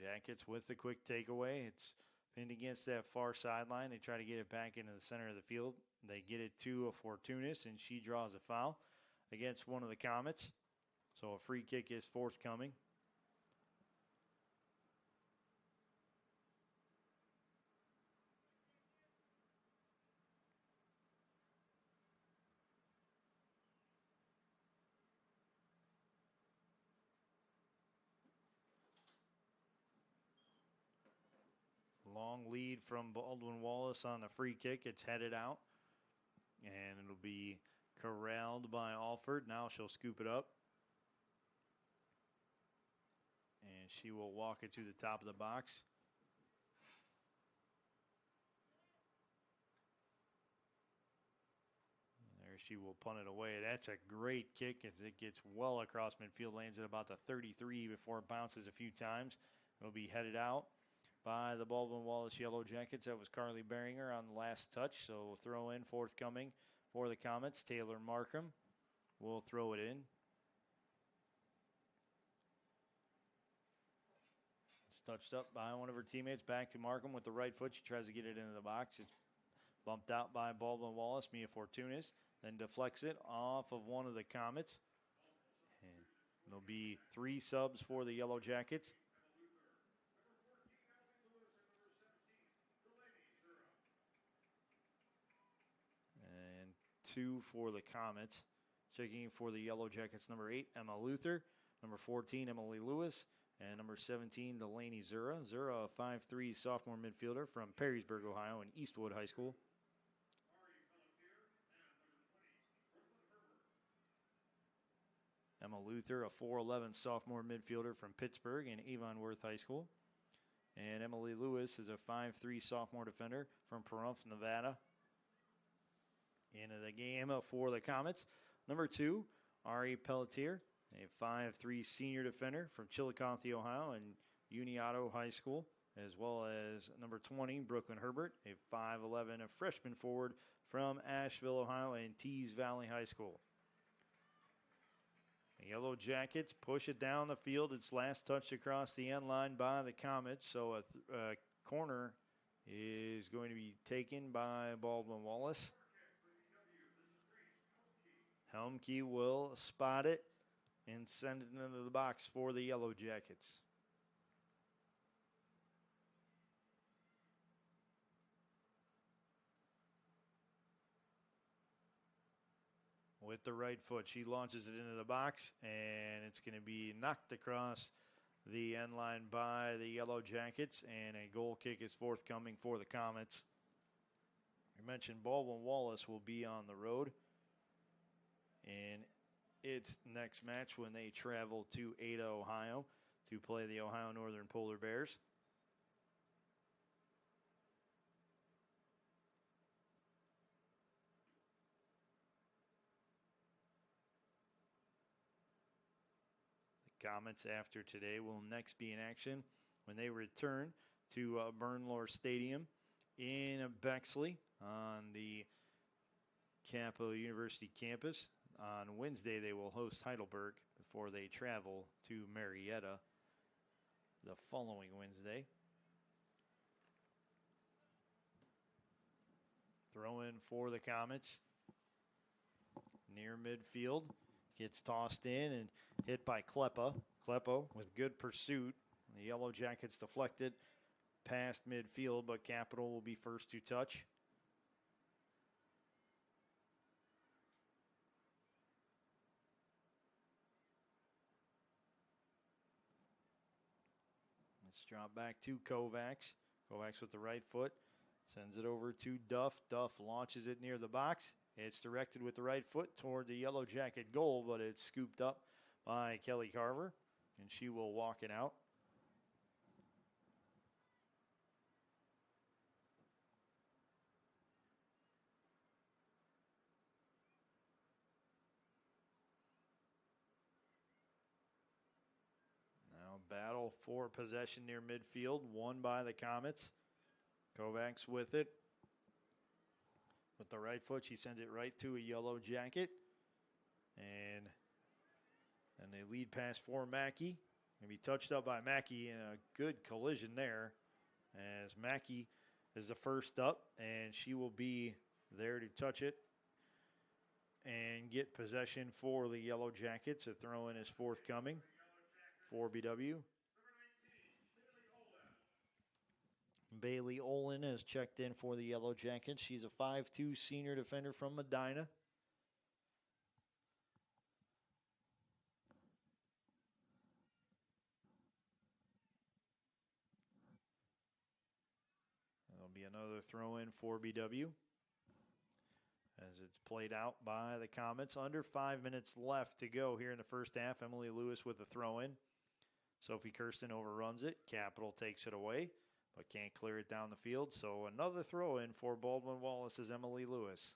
Jackets with the quick takeaway. It's pinned against that far sideline. They try to get it back into the center of the field. They get it to a Fortunis, and she draws a foul against one of the Comets. So a free kick is forthcoming. Long lead from Baldwin Wallace on the free kick. It's headed out, and it'll be corralled by Alford. Now she'll scoop it up, and she will walk it to the top of the box. And there she will punt it away. That's a great kick as it gets well across midfield, lands at about the 33 before it bounces a few times. It'll be headed out by the Baldwin Wallace Yellow Jackets. That was Carly Beringer on the last touch, so throw in forthcoming for the Comets. Taylor Markham will throw it in. It's touched up by one of her teammates. Back to Markham with the right foot. She tries to get it into the box. It's bumped out by Baldwin Wallace. Mia Fortunis then deflects it off of one of the Comets. And it'll be 3 subs for the Yellow Jackets. And 2 for the Comets. Checking in for the Yellow Jackets, number 8, Emma Luther. Number 14, Emily Lewis. And number 17, Delaney Zura. Zura, a 5'3" sophomore midfielder from Perrysburg, Ohio, and Eastwood High School. Emma Luther, a 4'11" sophomore midfielder from Pittsburgh and Avon Worth High School. And Emily Lewis is a 5'3" sophomore defender from Pahrump, Nevada. Into the game for the Comets. Number 2, Ari Pelletier, a 5'3" senior defender from Chillicothe, Ohio, and Uniato High School, as well as number 20, Brooklyn Herbert, a 5'11" freshman forward from Asheville, Ohio, and Tees Valley High School. The Yellow Jackets push it down the field. It's last touched across the end line by the Comets, so a corner is going to be taken by Baldwin Wallace. Helmke will spot it and send it into the box for the Yellow Jackets. With the right foot, she launches it into the box, and it's going to be knocked across the end line by the Yellow Jackets, and a goal kick is forthcoming for the Comets. I mentioned Baldwin Wallace will be on the road in its next match when they travel to Ada, Ohio, to play the Ohio Northern Polar Bears. Comets, after today, will next be in action when they return to Bernlohr Stadium in Bexley on the Capital University campus. On Wednesday, they will host Heidelberg before they travel to Marietta the following Wednesday. Throw in for the Comets. Near midfield. Gets tossed in and hit by Kleppa. Kleppa with good pursuit. The Yellow Jackets deflected past midfield, but Capital will be first to touch. Let's drop back to Kovacs. Kovacs with the right foot. Sends it over to Duff. Duff launches it near the box. It's directed with the right foot toward the Yellow Jacket goal, but it's scooped up by Kelly Carver, and she will walk it out. Now battle for possession near midfield, won by the Comets. Kovacs with it. With the right foot, she sends it right to a Yellow Jacket. And they lead pass for Mackey. Going to be touched up by Mackey, and a good collision there as Mackey is the first up, and she will be there to touch it and get possession for the Yellow Jackets. A throw-in is forthcoming for BW. Bailey Olin has checked in for the Yellow Jackets. She's a 5'2" senior defender from Medina. There'll be another throw-in for BW as it's played out by the Comets. Under 5 minutes left to go here in the first half. Emily Lewis with the throw-in. Sophie Kirsten overruns it. Capital takes it away, but can't clear it down the field. So another throw-in for Baldwin Wallace's Emily Lewis.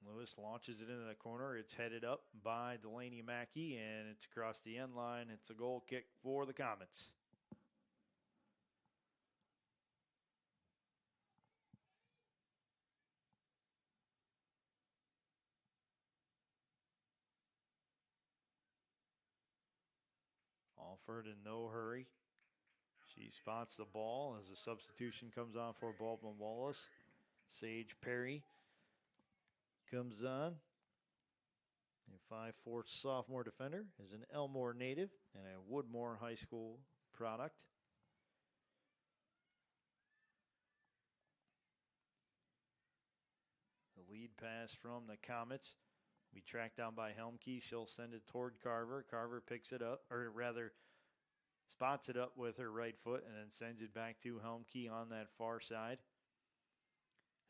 Lewis launches it into the corner. It's headed up by Delaney Mackey, and it's across the end line. It's a goal kick for the Comets. Alford in no hurry. She spots the ball as a substitution comes on for Baldwin Wallace. Sage Perry comes on. A 5'4" sophomore defender is an Elmore native and a Woodmore High School product. The lead pass from the Comets. We tracked down by Helmke. She'll send it toward Carver. Carver picks it up, or rather spots it up with her right foot and then sends it back to Helmke on that far side.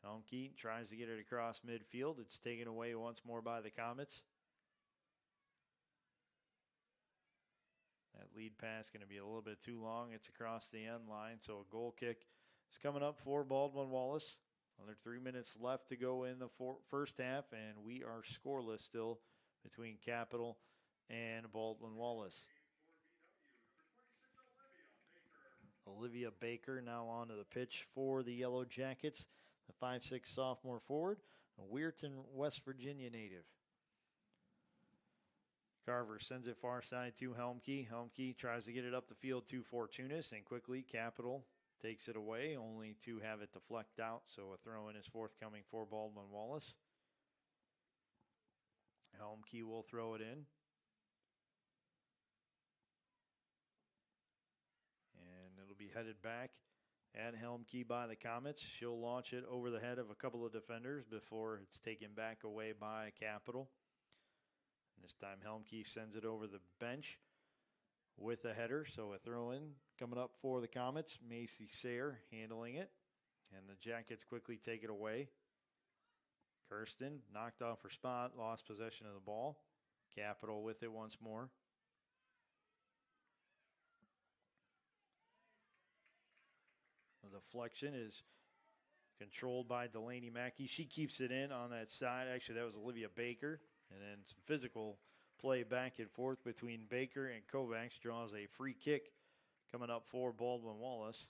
Helmke tries to get it across midfield. It's taken away once more by the Comets. That lead pass going to be a little bit too long. It's across the end line, so a goal kick is coming up for Baldwin Wallace. Under 3 minutes left to go in the first half, and we are scoreless still between Capital and Baldwin Wallace. Olivia Baker now onto the pitch for the Yellow Jackets, the 5'6" sophomore forward, a Weirton, West Virginia native. Carver sends it far side to Helmke. Helmke tries to get it up the field to Fortunis, and quickly Capital takes it away, only to have it deflect out, so a throw-in is forthcoming for Baldwin Wallace. Helmke will throw it in. And it'll be headed back at Helmke by the Comets. She'll launch it over the head of a couple of defenders before it's taken back away by Capital. And this time Helmke sends it over the bench with a header, so a throw-in coming up for the Comets. Macy Sayre handling it, and the Jackets quickly take it away. Kirsten knocked off her spot, lost possession of the ball. Capital with it once more. The deflection is controlled by Delaney Mackey. She keeps it in on that side. Actually, that was Olivia Baker And then some physical play back and forth between Baker and Kovacs draws a free kick coming up for Baldwin Wallace.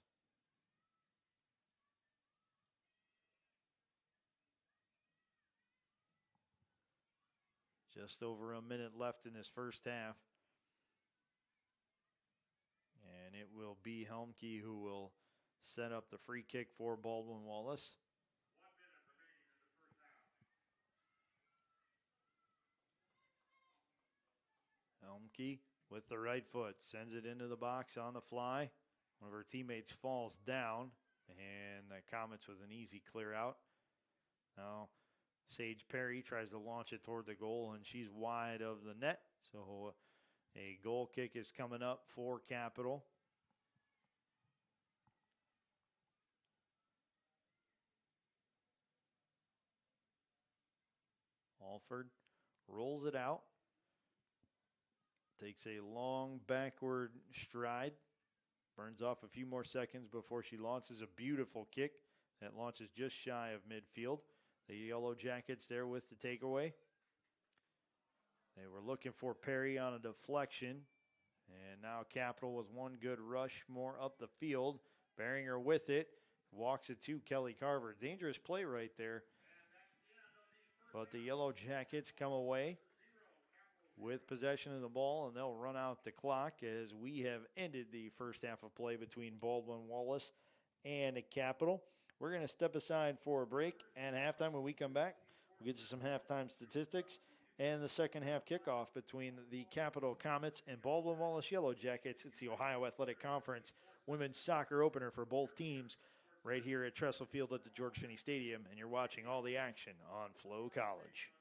Just over a minute left in this first half. And it will be Helmke who will set up the free kick for Baldwin Wallace. 1 minute remaining in the first half. Helmke with the right foot sends it into the box on the fly. One of her teammates falls down, and the Comets with an easy clear out. Now Sage Perry tries to launch it toward the goal, and she's wide of the net. So a goal kick is coming up for Capital. Alford rolls it out. Takes a long backward stride. Burns off a few more seconds before she launches a beautiful kick that launches just shy of midfield. The Yellow Jackets there with the takeaway. They were looking for Perry on a deflection. And now Capital with one good rush more up the field. Beringer with it. Walks it to Kelly Carver. Dangerous play right there. But the Yellow Jackets come away with possession of the ball, and they'll run out the clock as we have ended the first half of play between Baldwin Wallace and Capital. We're going to step aside for a break and halftime. When we come back, we'll get you some halftime statistics and the second half kickoff between the Capital Comets and Baldwin Wallace Yellow Jackets. It's the Ohio Athletic Conference women's soccer opener for both teams right here at Tressel Field at the George Finnie Stadium, and you're watching all the action on Flow College.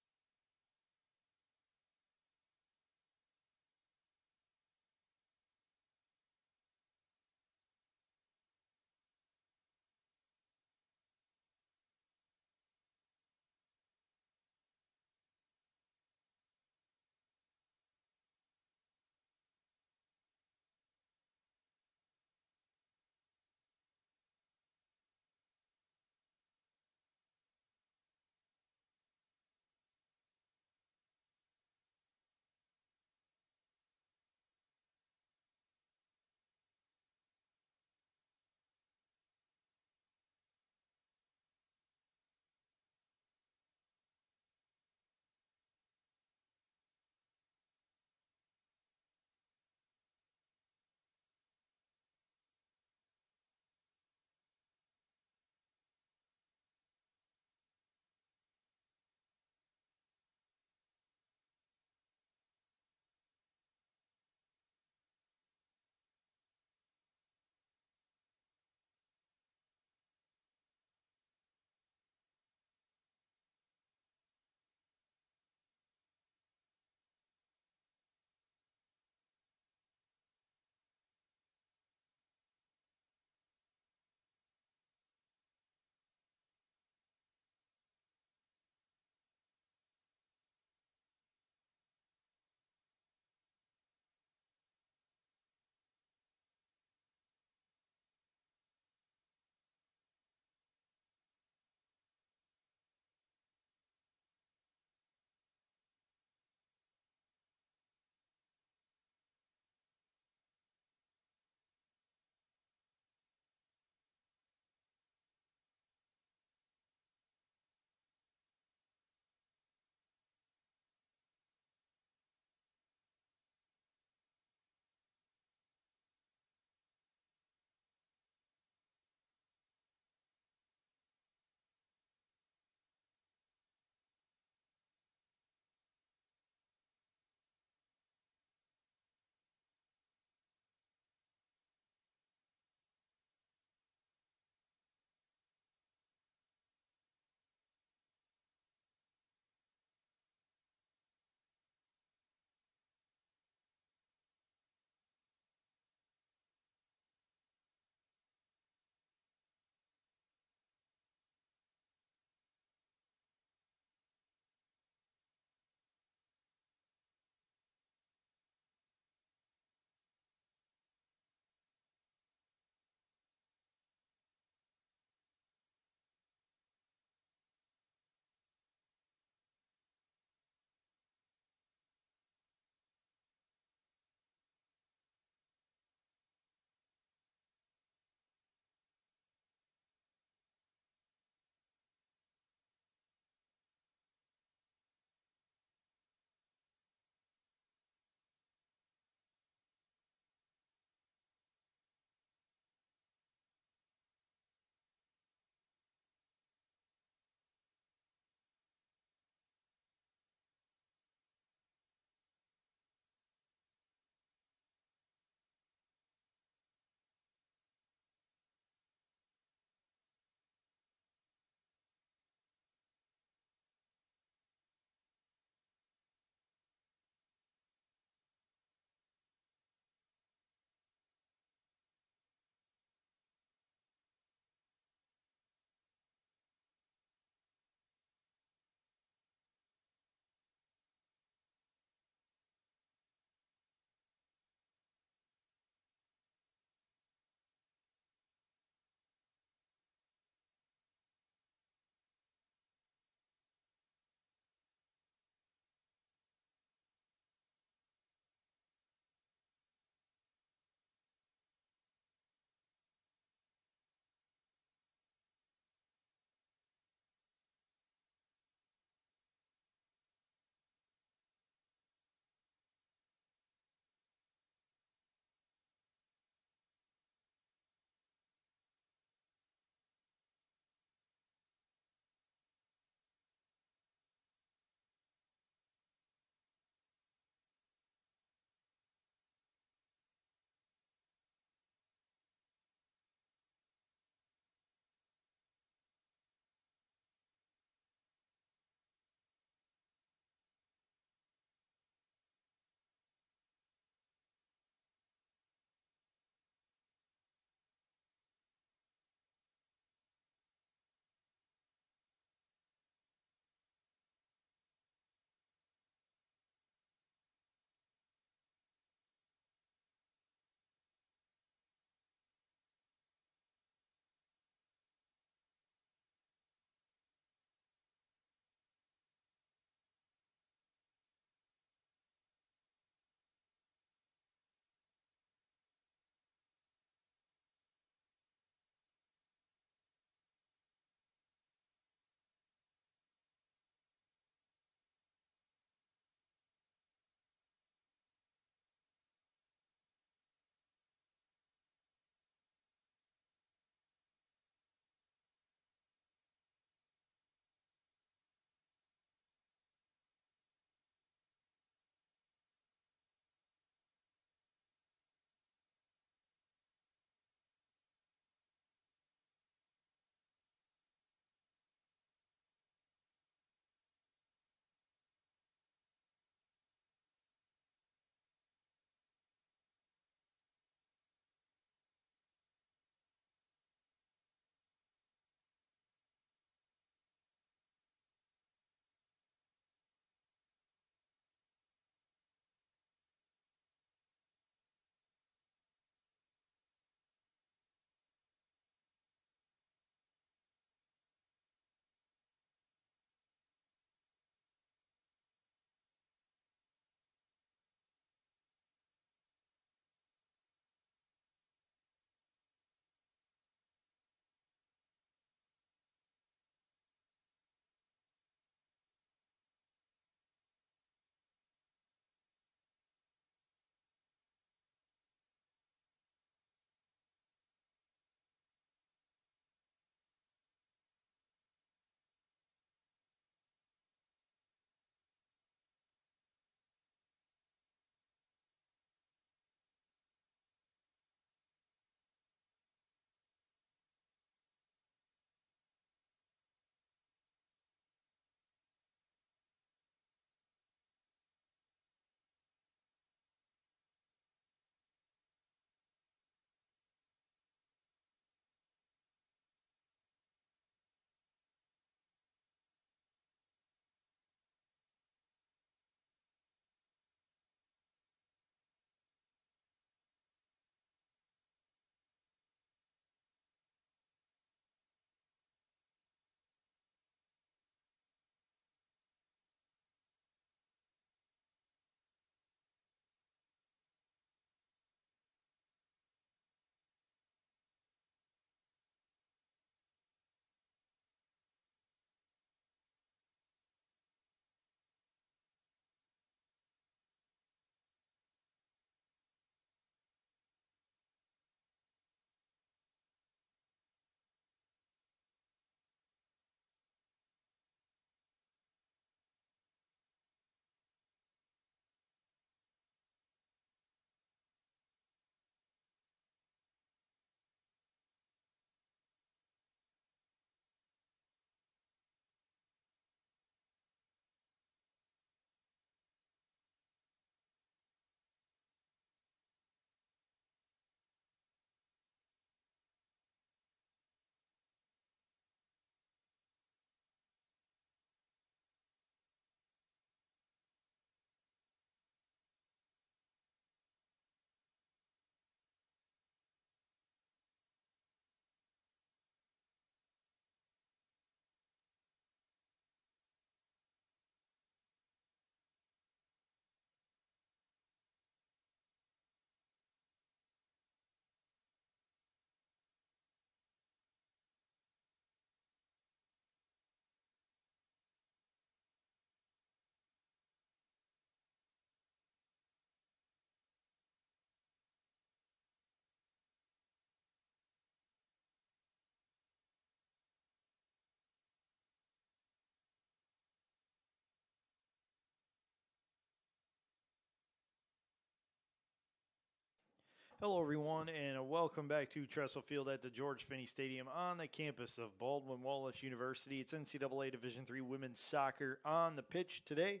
Hello, everyone, and welcome back to Tressel Field at the George Finnie Stadium on the campus of Baldwin Wallace University. It's NCAA Division III women's soccer on the pitch today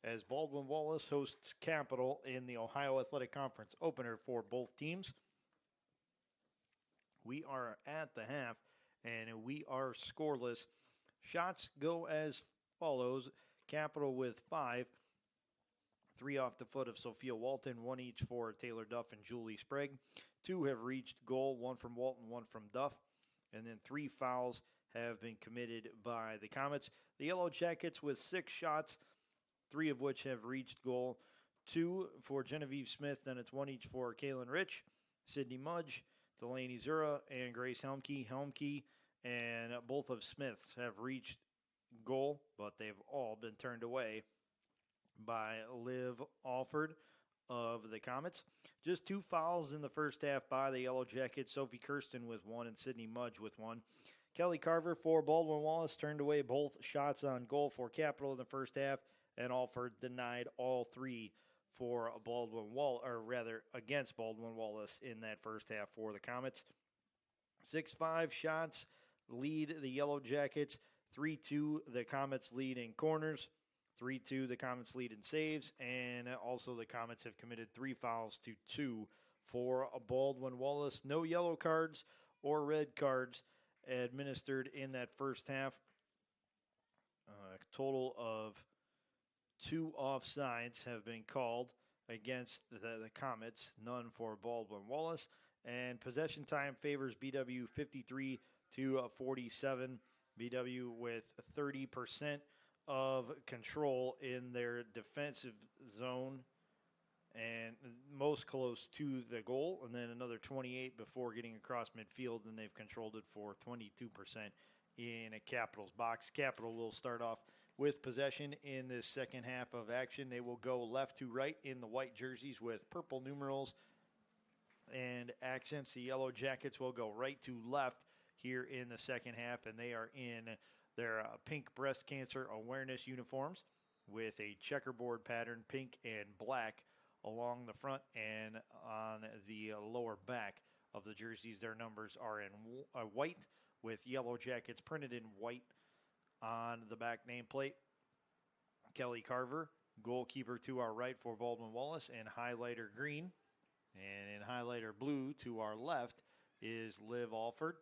as Baldwin Wallace hosts Capital in the Ohio Athletic Conference opener for both teams. We are at the half, and we are scoreless. Shots go as follows. Capital with 5. 3 off the foot of Sophia Walton, 1 each for Taylor Duff and Julie Sprague. 2 have reached goal, 1 from Walton, 1 from Duff. And then 3 fouls have been committed by the Comets. The Yellow Jackets with 6 shots, 3 of which have reached goal. 2 for Genevieve Smith, then it's 1 each for Kaylin Rich, Sydney Mudge, Delaney Zura, and Grace Helmke. Helmke and both of Smiths have reached goal, but they've all been turned away by Liv Alford of the Comets. Just 2 fouls in the first half by the Yellow Jackets. Sophie Kirsten with 1 and Sydney Mudge with 1. Kelly Carver for Baldwin Wallace turned away both shots on goal for Capital in the first half, and Alford denied all 3 for against Baldwin Wallace in that first half for the Comets. 6-5 shots lead the Yellow Jackets. 3-2 the Comets lead in corners. 3-2 the Comets lead in saves, and also the Comets have committed 3 fouls to 2 for Baldwin Wallace. No yellow cards or red cards administered in that first half. A total of 2 offsides have been called against the Comets, none for Baldwin Wallace, and possession time favors BW 53 to 47. BW with 30% of control in their defensive zone and most close to the goal, and then another 28 before getting across midfield, and they've controlled it for 22% in a Capital's box. Capital will start off with possession in this second half of action. They will go left to right in the white jerseys with purple numerals and accents. The Yellow Jackets will go right to left here in the second half, and they are in their pink breast cancer awareness uniforms with a checkerboard pattern, pink and black, along the front and on the lower back of the jerseys. Their numbers are in white with Yellow Jackets printed in white on the back nameplate. Kelly Carver, goalkeeper to our right for Baldwin Wallace, in highlighter green. And in highlighter blue to our left is Liv Alford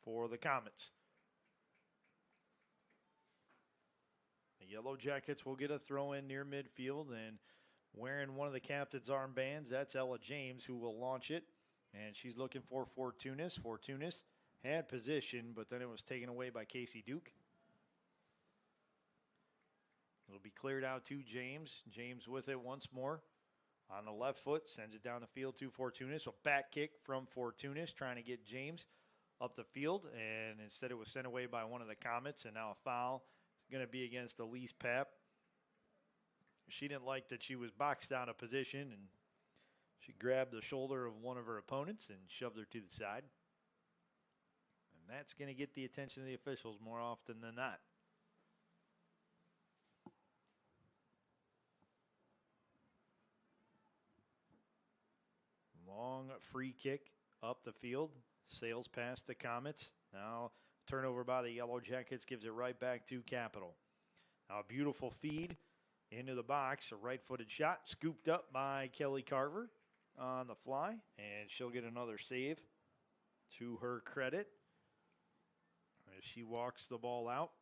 for the Comets. The Yellow Jackets will get a throw in near midfield, and wearing one of the captain's armbands, that's Ella James, who will launch it. And she's looking for Fortunis. Fortunis had position, but then it was taken away by Casey Duke. It'll be cleared out to James. James with it once more. On the left foot, sends it down the field to Fortunis. A back kick from Fortunis, trying to get James up the field. And instead it was sent away by one of the Comets, and now a foul is going to be against Elise Papp. She didn't like that she was boxed out of position, and she grabbed the shoulder of one of her opponents and shoved her to the side. And that's going to get the attention of the officials more often than not. Long free kick up the field, sails past the Comets. Now turnover by the Yellow Jackets gives it right back to Capital. Now a beautiful feed into the box, a right-footed shot, scooped up by Kelly Carver on the fly, and she'll get another save to her credit as she walks the ball out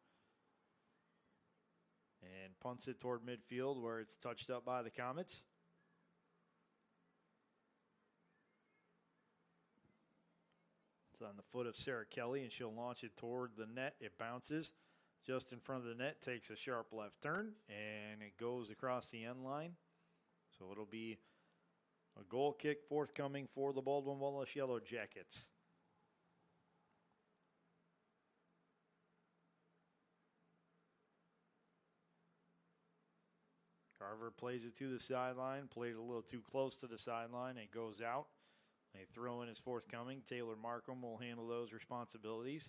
and punts it toward midfield where it's touched up by the Comets. It's on the foot of Sarah Kelly, and she'll launch it toward the net. It bounces just in front of the net, takes a sharp left turn, and it goes across the end line. So it'll be a goal kick forthcoming for the Baldwin Wallace Yellow Jackets. Carver plays it to the sideline, played a little too close to the sideline. It goes out. A throw-in is forthcoming. Taylor Markham will handle those responsibilities.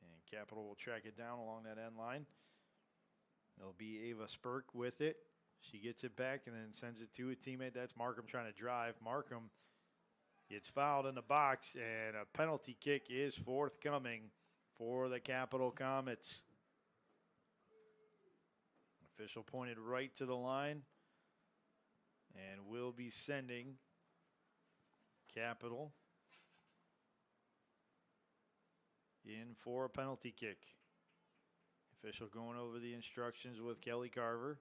And Capital will track it down along that end line. It'll be Ava Spurk with it. She gets it back and then sends it to a teammate. That's Markham trying to drive. Markham gets fouled in the box, and a penalty kick is forthcoming for the Capital Comets. Official pointed right to the line and will be sending Capital in for a penalty kick. Official going over the instructions with Kelly Carver.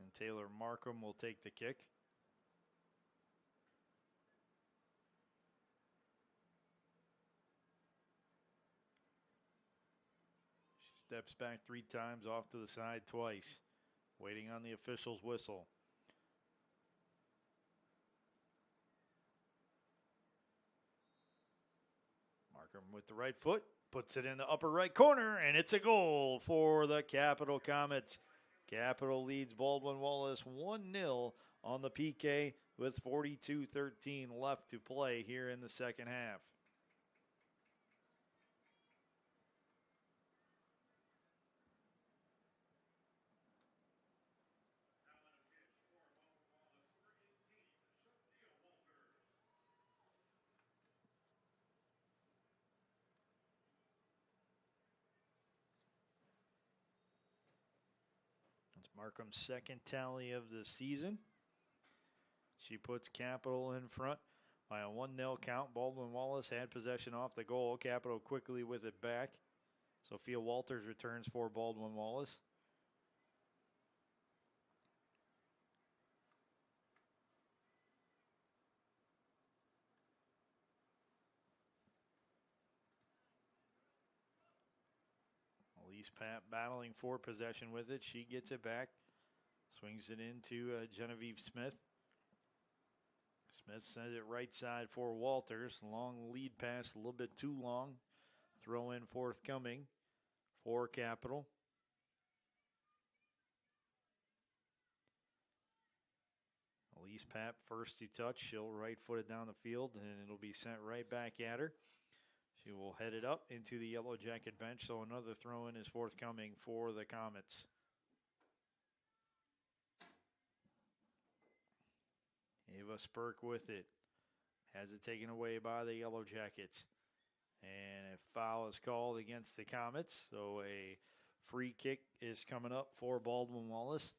And Taylor Markham will take the kick. She steps back 3 times, off to the side twice, waiting on the official's whistle. Markham with the right foot, puts it in the upper right corner, and it's a goal for the Capital Comets. Capital leads Baldwin Wallace 1-0 on the PK with 42-13 left to play here in the second half. Markham's second tally of the season. She puts Capital in front by a 1-0 count. Baldwin Wallace had possession off the goal. Capital quickly with it back. Sophia Walters returns for Baldwin Wallace. Elise Pat battling for possession with it. She gets it back. Swings it into Genevieve Smith. Smith sends it right side for Walters. Long lead pass, a little bit too long. Throw in forthcoming for Capital. Elise Pat first to touch. She'll right foot it down the field, and it'll be sent right back at her. She will head it up into the Yellow Jacket bench, so another throw-in is forthcoming for the Comets. Ava Spurk with it. Has it taken away by the Yellow Jackets. And a foul is called against the Comets, so a free kick is coming up for Baldwin Wallace.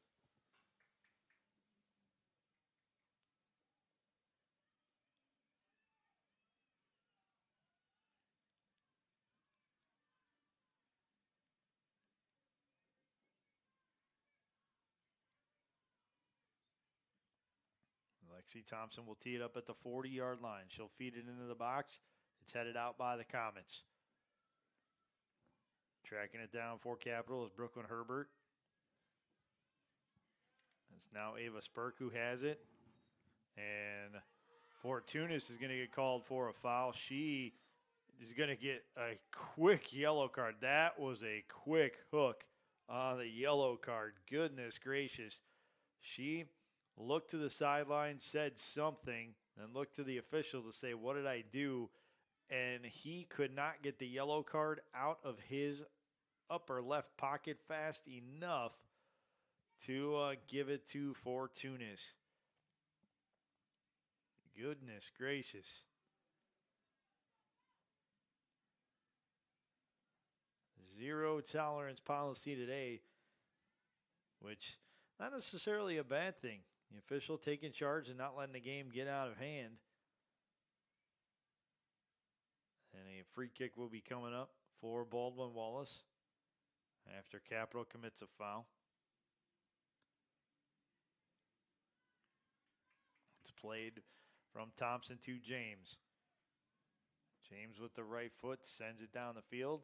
Lexi Thompson will tee it up at the 40-yard line. She'll feed it into the box. It's headed out by the Comets. Tracking it down for Capital is Brooklyn Herbert. It's now Ava Spurk who has it. And Fortunis is going to get called for a foul. She is going to get a quick yellow card. That was a quick hook on the yellow card. Goodness gracious. She looked to the sideline, said something, and looked to the official to say, what did I do? And he could not get the yellow card out of his upper left pocket fast enough to give it to Fortunis. Goodness gracious. Zero tolerance policy today, which not necessarily a bad thing. The official taking charge and not letting the game get out of hand. And a free kick will be coming up for Baldwin Wallace after Capital commits a foul. It's played from Thompson to James. James with the right foot sends it down the field.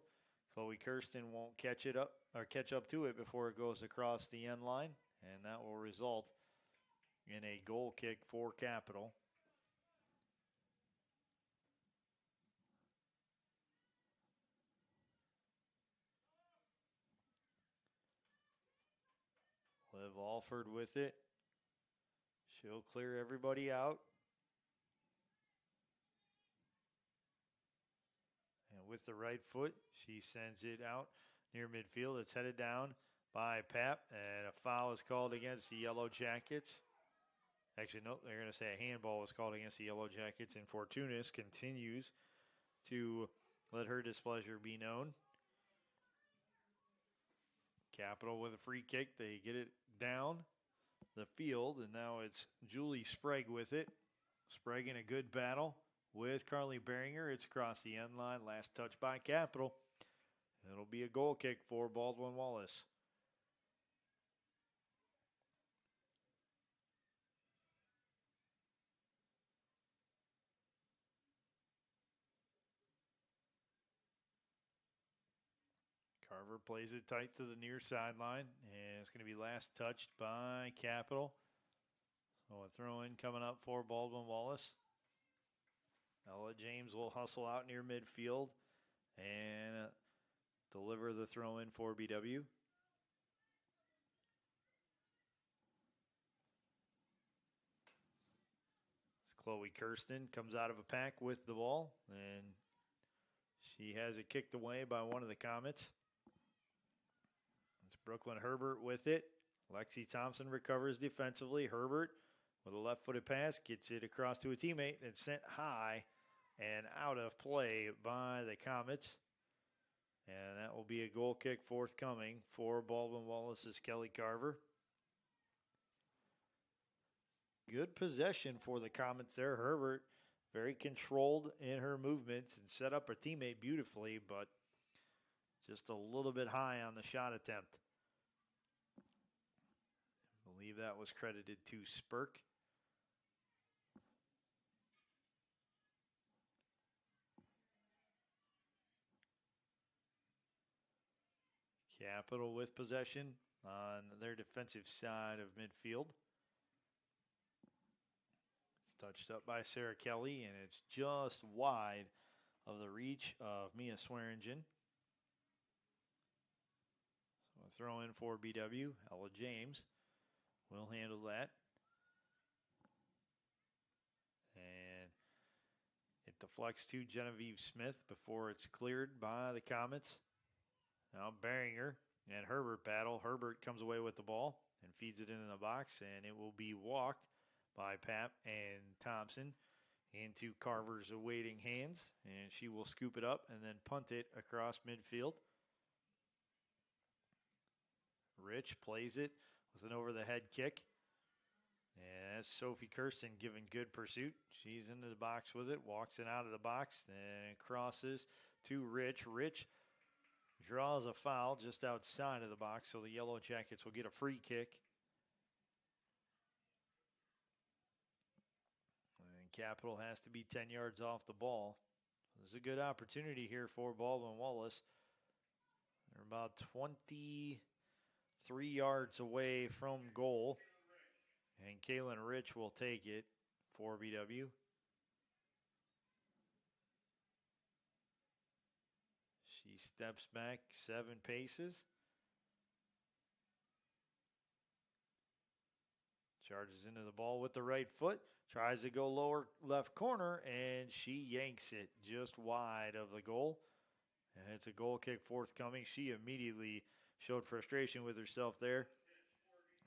Chloe Kirsten won't catch up to it before it goes across the end line, and that will result in a goal kick for Capital. Liv Alford with it. She'll clear everybody out. with the right foot. She sends it out near midfield. It's headed down by Pap, and a foul is called against the Yellow Jackets. Actually, no, they're going to say a handball was called against the Yellow Jackets, and Fortunis continues to let her displeasure be known. Capital with a free kick. They get it down the field, and now it's Julie Sprague with it. Sprague in a good battle with Carly Beringer. It's across the end line. Last touch by Capital. It'll be a goal kick for Baldwin Wallace. Carver plays it tight to the near sideline, and it's going to be last touched by Capital. So a throw-in coming up for Baldwin Wallace. Ella James will hustle out near midfield and deliver the throw-in for BW. Chloe Kirsten comes out of a pack with the ball, and she has it kicked away by one of the Comets. It's Brooklyn Herbert with it. Lexi Thompson recovers defensively. Herbert with a left-footed pass gets it across to a teammate and sent high and out of play by the Comets. And that will be a goal kick forthcoming for Baldwin Wallace's Kelly Carver. Good possession for the Comets there. Herbert very controlled in her movements and set up her teammate beautifully, but just a little bit high on the shot attempt. I believe that was credited to Spurk. Capital with possession on their defensive side of midfield. It's touched up by Sarah Kelly, and it's just wide of the reach of Mia Swearingen. So a throw in for BW. Ella James will handle that. And it deflects to Genevieve Smith before it's cleared by the Comets. Now Beringer and Herbert battle. Herbert comes away with the ball and feeds it into the box, and it will be walked by Pap and Thompson into Carver's awaiting hands, and she will scoop it up and then punt it across midfield. Rich plays it with an over-the-head kick. And that's Sophie Kirsten giving good pursuit. She's into the box with it, walks it out of the box, and crosses to Rich. Rich draws a foul just outside of the box, so the Yellow Jackets will get a free kick. And Capital has to be 10 yards off the ball. There's a good opportunity here for Baldwin Wallace. They're about 23 yards away from goal. And Kaylin Rich will take it for BW. She steps back 7 paces. Charges into the ball with the right foot. Tries to go lower left corner, and she yanks it just wide of the goal. And it's a goal kick forthcoming. She immediately showed frustration with herself there.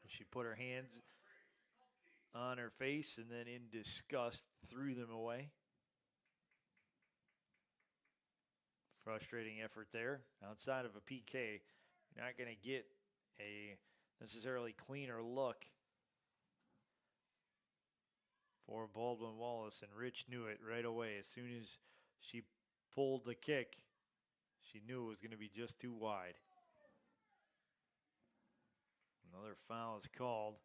She put her hands on her face and then in disgust threw them away. Frustrating effort there. Outside of a PK, you're not going to get a necessarily cleaner look for Baldwin Wallace, and Rich knew it right away. As soon as she pulled the kick, she knew it was going to be just too wide. Another foul is called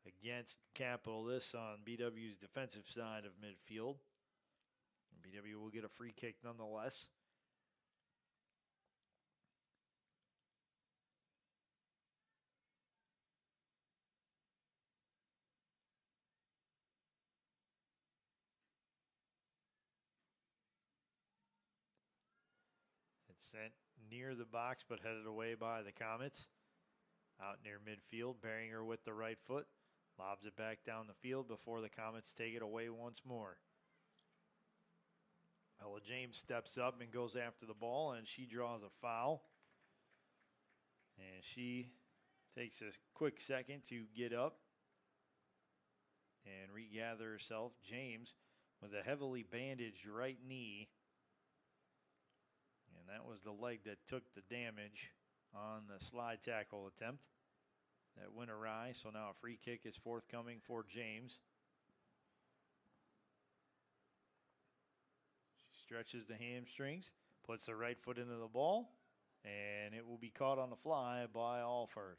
against Capital, this on BW's defensive side of midfield. BW will get a free kick nonetheless. It's sent near the box but headed away by the Comets. Out near midfield, Beringer with the right foot. Lobs it back down the field before the Comets take it away once more. Ella James steps up and goes after the ball, and she draws a foul. And she takes a quick second to get up and regather herself. James with a heavily bandaged right knee. And that was the leg that took the damage on the slide tackle attempt. That went awry, so now a free kick is forthcoming for James. She stretches the hamstrings, puts the right foot into the ball, and it will be caught on the fly by Alford.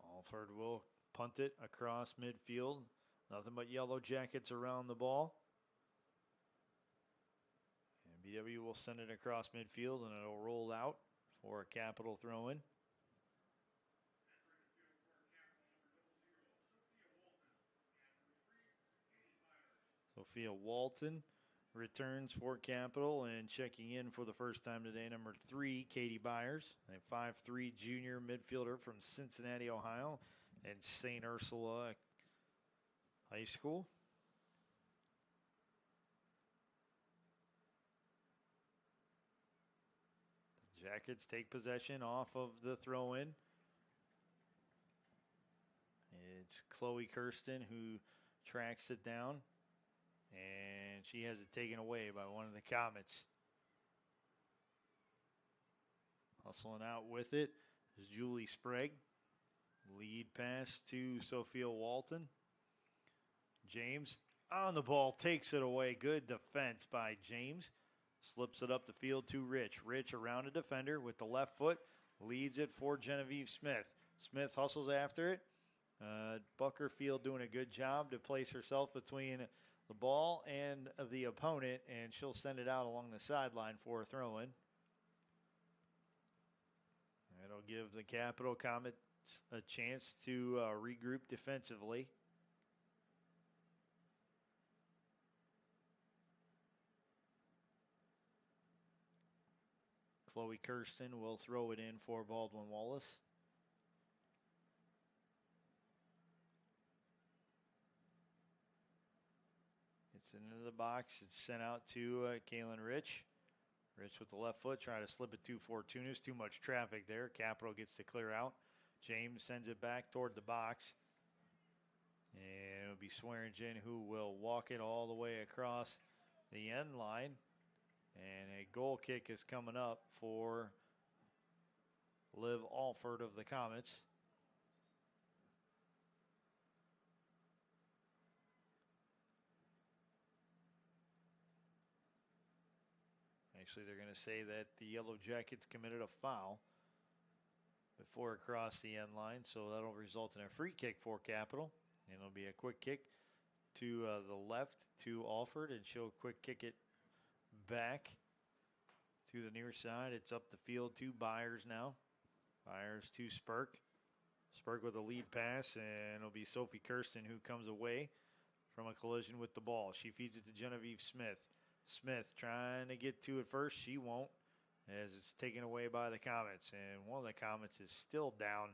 Alford will punt it across midfield. Nothing but Yellow Jackets around the ball. And BW will send it across midfield, and it'll roll out for a Capital throw-in. Sophia Walton returns for Capital, and checking in for the first time today, number 3, Katie Byers, a 5'3" junior midfielder from Cincinnati, Ohio, and St. Ursula High School. The Jackets take possession off of the throw-in. It's Chloe Kirsten who tracks it down, and she has it taken away by one of the Comets. Hustling out with it is Julie Sprague. Lead pass to Sophia Walton. James on the ball, takes it away. Good defense by James. Slips it up the field to Rich. Rich around a defender with the left foot. Leads it for Genevieve Smith. Smith hustles after it. Buckerfield doing a good job to place herself between the ball and the opponent, and she'll send it out along the sideline for a throw-in. It'll give the Capital Comets a chance to regroup defensively. Chloe Kirsten will throw it in for Baldwin Wallace. It's into the box. It's sent out to Kaylin Rich. Rich with the left foot, trying to slip it to Fortunas. Too much traffic there. Capital gets to clear out. James sends it back toward the box. And it'll be Swearingen who will walk it all the way across the end line. And a goal kick is coming up for Liv Alford of the Comets. Actually, they're going to say that the Yellow Jackets committed a foul before it crossed the end line, so that'll result in a free kick for Capital. And it'll be a quick kick to the left to Alford, and she'll quick kick it back to the near side. It's up the field to Byers now. Byers to Spurk. Spurk with a lead pass, and it'll be Sophie Kirsten who comes away from a collision with the ball. She feeds it to Genevieve Smith. Smith trying to get to it first. She won't, as it's taken away by the Comets. And one of the Comets is still down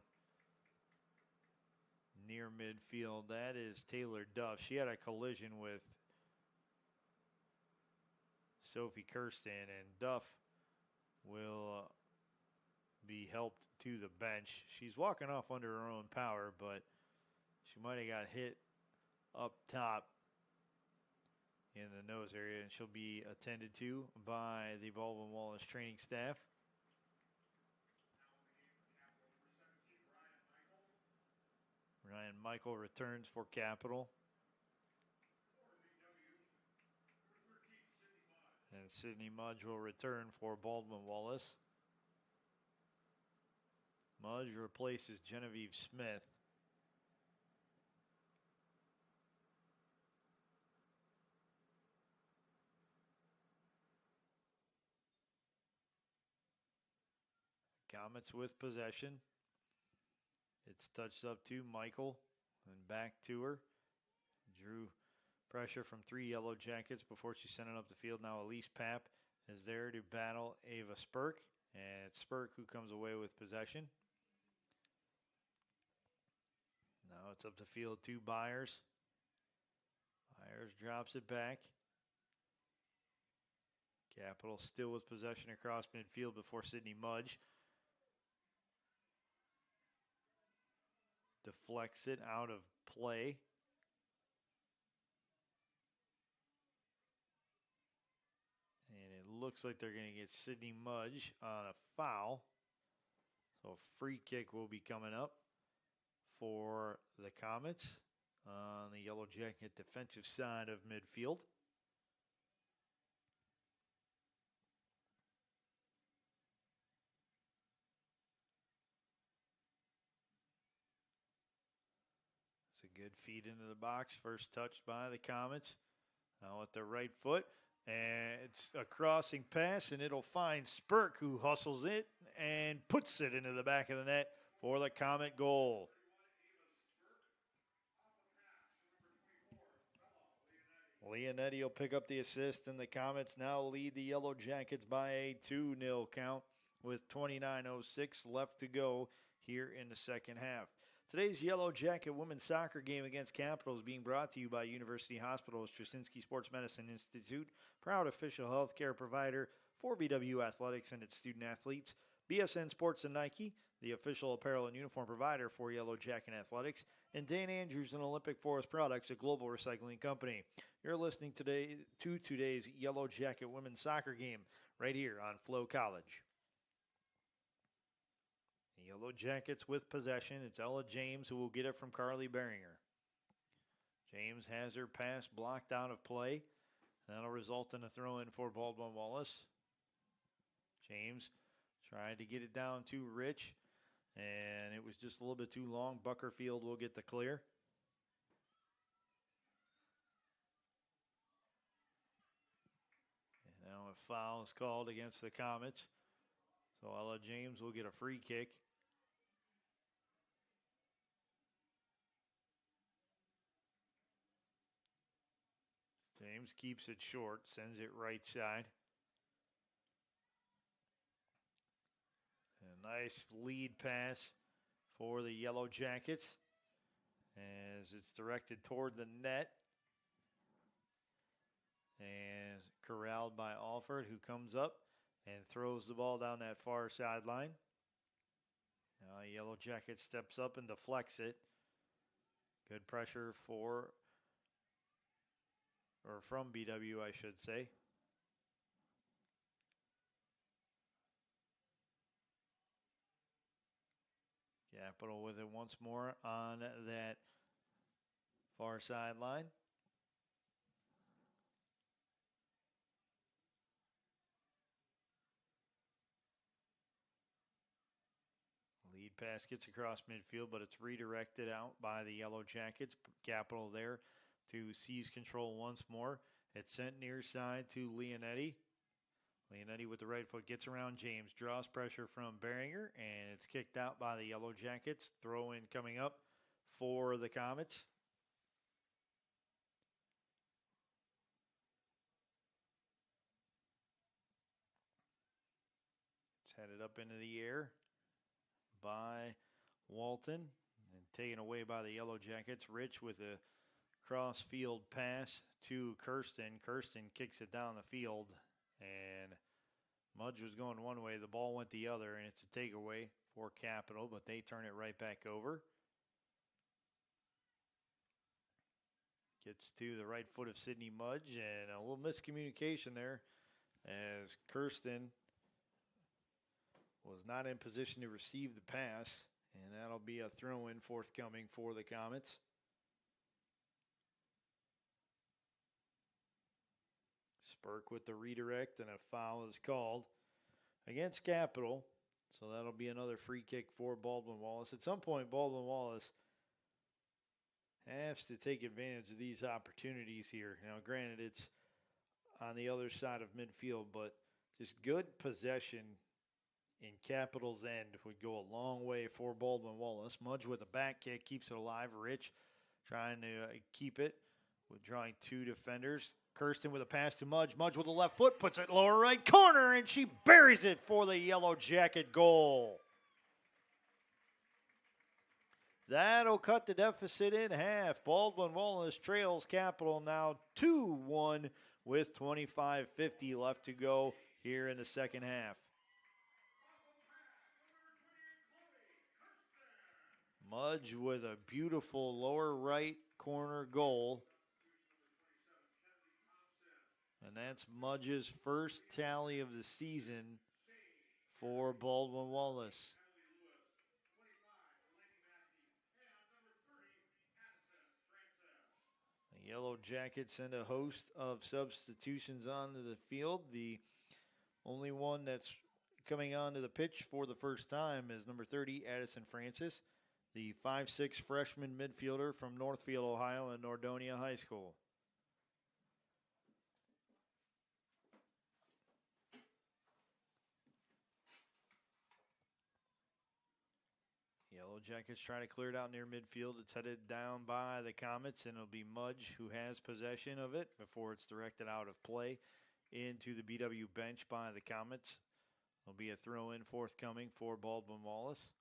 near midfield. That is Taylor Duff. She had a collision with Sophie Kirsten, and Duff will be helped to the bench. She's walking off under her own power, but she might have got hit up top in the nose area, and she'll be attended to by the Baldwin Wallace training staff. Ryan Michael returns for Capital. And Sydney Mudge will return for Baldwin Wallace. Mudge replaces Genevieve Smith. Comets with possession. It's touched up to Michael and back to her. Drew pressure from 3 Yellow Jackets before she sent it up the field. Now Elise Papp is there to battle Ava Spurk, And it's Spurk who comes away with possession. Now it's up the field to Byers. Byers drops it back. Capital still with possession across midfield before Sidney Mudge deflects it out of play. And it looks like they're going to get Sidney Mudge on a foul. So a free kick will be coming up for the Comets on the Yellow Jacket defensive side of midfield. It's a good feed into the box. First touched by the Comets. Now with their right foot. And it's a crossing pass, and it'll find Spurk, who hustles it and puts it into the back of the net for the Comet goal. Leonetti will pick up the assist, and the Comets now lead the Yellow Jackets by a 2-0 count with 29:06 left to go here in the second half. Today's Yellow Jacket women's soccer game against Capital is being brought to you by University Hospital's Straczynski Sports Medicine Institute, proud official healthcare provider for BW Athletics and its student athletes, BSN Sports and Nike, the official apparel and uniform provider for Yellow Jacket Athletics, and Dan Andrews and Olympic Forest Products, a global recycling company. You're listening today to today's Yellow Jacket women's soccer game right here on Flow College. Yellow Jackets with possession. It's Ella James who will get it from Carly Beringer. James has her pass blocked out of play. That'll result in a throw-in for Baldwin Wallace. James tried to get it down to Rich, and it was just a little bit too long. Buckerfield will get the clear. And now a foul is called against the Comets. So Ella James will get a free kick. James keeps it short, sends it right side. A nice lead pass for the Yellow Jackets as it's directed toward the net. And corralled by Alford, who comes up and throws the ball down that far sideline. Now Yellow Jacket steps up and deflects it. Good pressure from BW, I should say. Capital with it once more on that far sideline. Lead pass gets across midfield, but it's redirected out by the Yellow Jackets. Capital there to seize control once more. It's sent near side to Leonetti. Leonetti with the right foot gets around James, draws pressure from Beringer, and it's kicked out by the Yellow Jackets. Throw in coming up for the Comets. It's headed up into the air by Walton and taken away by the Yellow Jackets. Rich with a cross-field pass to Kirsten. Kirsten kicks it down the field, and Mudge was going one way. The ball went the other, and it's a takeaway for Capital, but they turn it right back over. Gets to the right foot of Sidney Mudge, and a little miscommunication there as Kirsten was not in position to receive the pass, and that'll be a throw-in forthcoming for the Comets. Spurk with the redirect, and a foul is called against Capital. So that'll be another free kick for Baldwin Wallace. At some point, Baldwin Wallace has to take advantage of these opportunities here. Now, granted, it's on the other side of midfield, but just good possession in Capital's end would go a long way for Baldwin Wallace. Mudge with a back kick keeps it alive. Rich trying to keep it withdrawing 2 defenders. Kirsten with a pass to Mudge. Mudge with the left foot, puts it lower right corner, and she buries it for the Yellow Jacket goal. That'll cut the deficit in half. Baldwin Wallace trails Capital now 2-1 with 25:50 left to go here in the second half. Mudge with a beautiful lower right corner goal. And that's Mudge's first tally of the season for Baldwin Wallace. The Yellow Jackets send a host of substitutions onto the field. The only one that's coming onto the pitch for the first time is number 30, Addison Francis, the 5'6" freshman midfielder from Northfield, Ohio, and Nordonia High School. Yellow Jackets trying to clear it out near midfield. It's headed down by the Comets, and it'll be Mudge who has possession of it before it's directed out of play into the BW bench by the Comets. There'll be a throw-in forthcoming for Baldwin Wallace.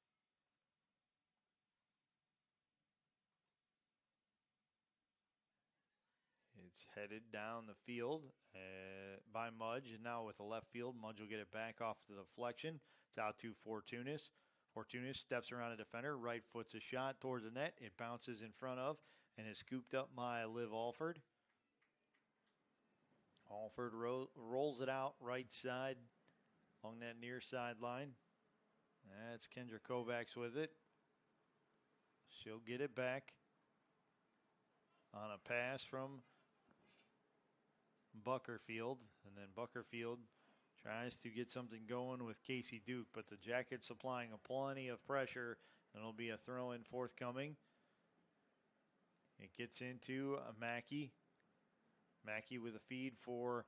It's headed down the field by Mudge, and now with the left field, Mudge will get it back off the deflection. It's out to Fortunis. Fortunis steps around a defender, right foot's a shot towards the net. It bounces in front of and is scooped up by Liv Alford. Alford rolls it out right side along that near sideline. That's Kendra Kovacs with it. She'll get it back on a pass from Buckerfield, and then Buckerfield tries to get something going with Casey Duke, but the Jackets supplying plenty of pressure, and it'll be a throw-in forthcoming. It gets into Mackey. Mackey with a feed for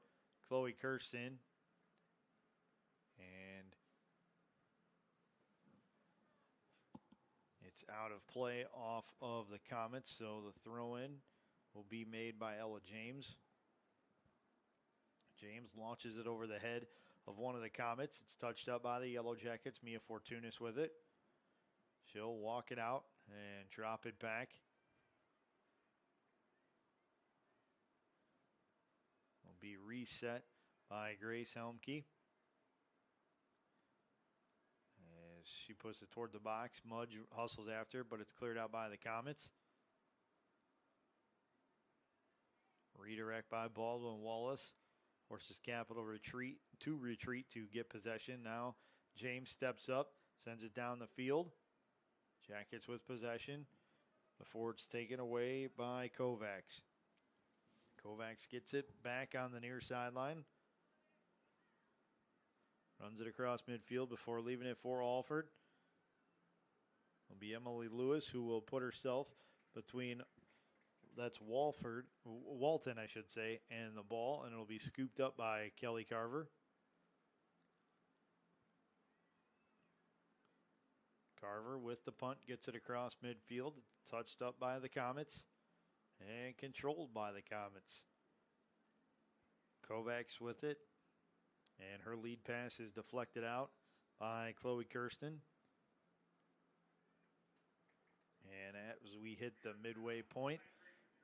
Chloe Kirsten. And it's out of play off of the Comets, so the throw-in will be made by Ella James. James launches it over the head of one of the Comets. It's touched up by the Yellow Jackets. Mia Fortunis with it. She'll walk it out and drop it back. Will be reset by Grace Helmke. As she puts it toward the box, Mudge hustles after, but it's cleared out by the Comets. Redirect by Baldwin Wallace. Forces Capital retreat to get possession. Now James steps up, sends it down the field. Jackets with possession before it's taken away by Kovacs. Kovacs gets it back on the near sideline. Runs it across midfield before leaving it for Alford. It'll be Emily Lewis who will put herself between, that's Walton, I should say, and the ball, and it'll be scooped up by Kelly Carver. Carver with the punt gets it across midfield, touched up by the Comets and controlled by the Comets. Kovacs with it, and her lead pass is deflected out by Chloe Kirsten. And as we hit the midway point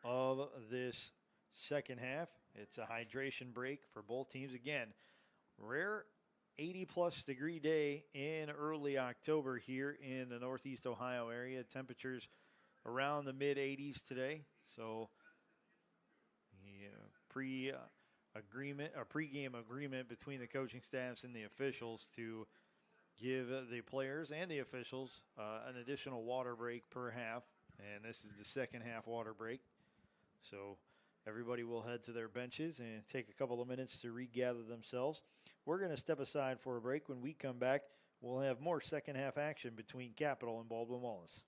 of this second half, it's a hydration break for both teams. Again, rare 80-plus degree day in early October here in the Northeast Ohio area. Temperatures around the mid-80s today. So pregame agreement between the coaching staffs and the officials to give the players and the officials an additional water break per half. And this is the second half water break. So everybody will head to their benches and take a couple of minutes to regather themselves. We're going to step aside for a break. When we come back, we'll have more second half action between Capital and Baldwin Wallace.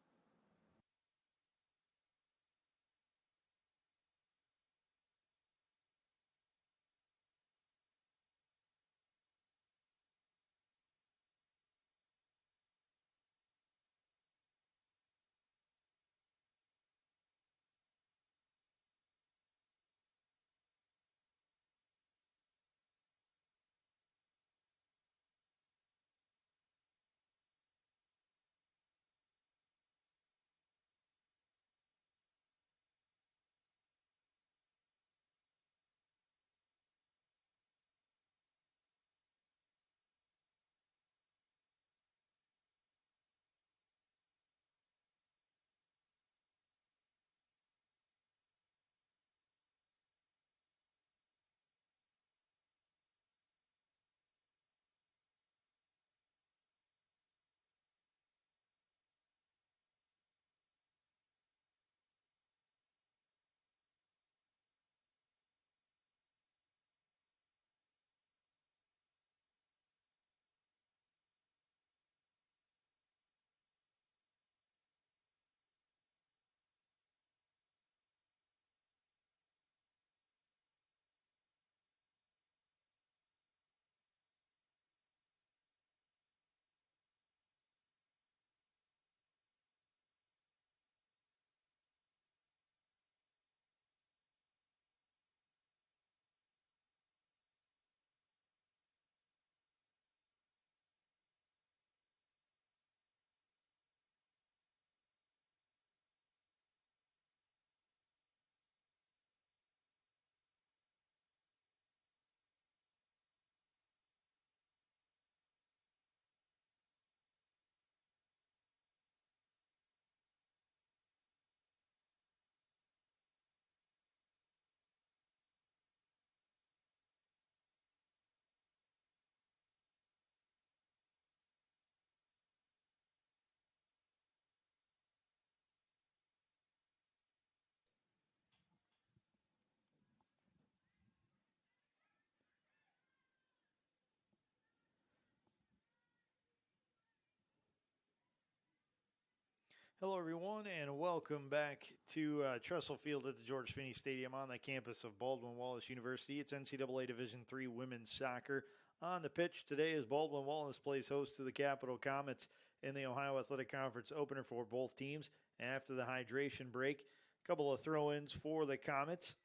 Hello, everyone, and welcome back to Tressel Field at the George Finnie Stadium on the campus of Baldwin Wallace University. It's NCAA Division III women's soccer. On the pitch today as Baldwin Wallace plays host to the Capital Comets in the Ohio Athletic Conference opener for both teams. After the hydration break, a couple of throw-ins for the Comets.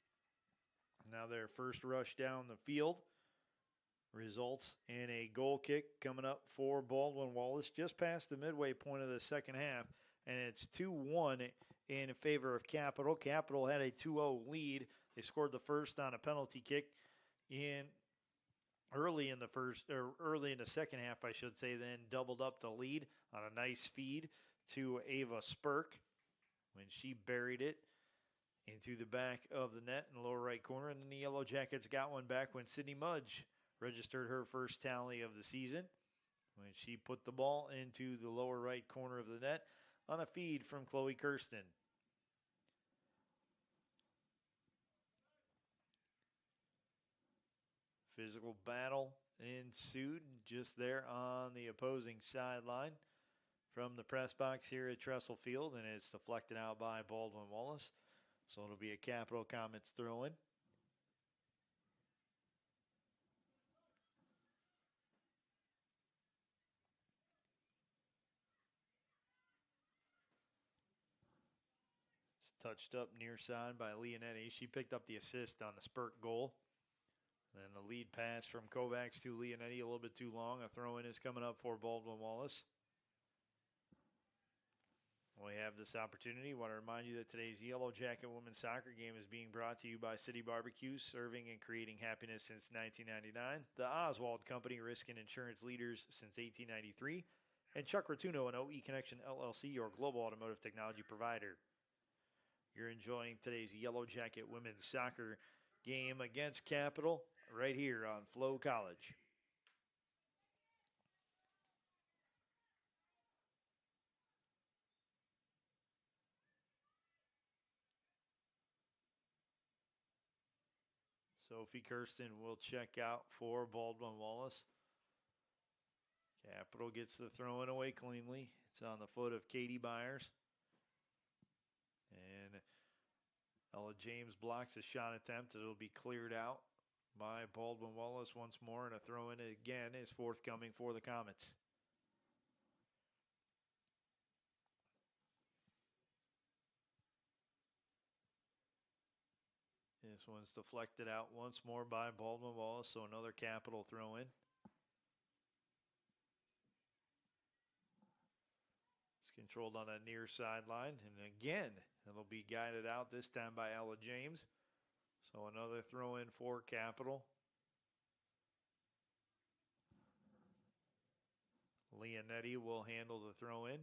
Now their first rush down the field results in a goal kick coming up for Baldwin Wallace just past the midway point of the second half. And it's 2-1 in favor of Capital. Capital had a 2-0 lead. They scored the first on a penalty kick early in the second half, I should say, then doubled up the lead on a nice feed to Ava Spurk when she buried it into the back of the net in the lower right corner. And then the Yellow Jackets got one back when Sydney Mudge registered her first tally of the season when she put the ball into the lower right corner of the net on a feed from Chloe Kirsten. Physical battle ensued just there on the opposing sideline from the press box here at Tressel Field, and it's deflected out by Baldwin Wallace. So it'll be a Capital Comets throw-in. Touched up near side by Leonetti. She picked up the assist on the Spurt goal. Then the lead pass from Kovacs to Leonetti, a little bit too long. A throw-in is coming up for Baldwin Wallace. We have this opportunity. I want to remind you that today's Yellow Jacket women's soccer game is being brought to you by City Barbecue, serving and creating happiness since 1999. The Oswald Company, risk and insurance leaders since 1893. And Chuck Rotuno and OE Connection LLC, your global automotive technology provider. You're enjoying today's Yellow Jacket women's soccer game against Capital right here on Flow College. Sophie Kirsten will check out for Baldwin Wallace. Capital gets the throw-in away cleanly. It's on the foot of Katie Byers. And Ella James blocks a shot attempt. It'll be cleared out by Baldwin Wallace once more. And a throw-in again is forthcoming for the Comets. This one's deflected out once more by Baldwin Wallace, so another Capital throw-in. It's controlled on that near sideline, and again, it'll be guided out this time by Ella James. So another throw-in for Capital. Leonetti will handle the throw-in.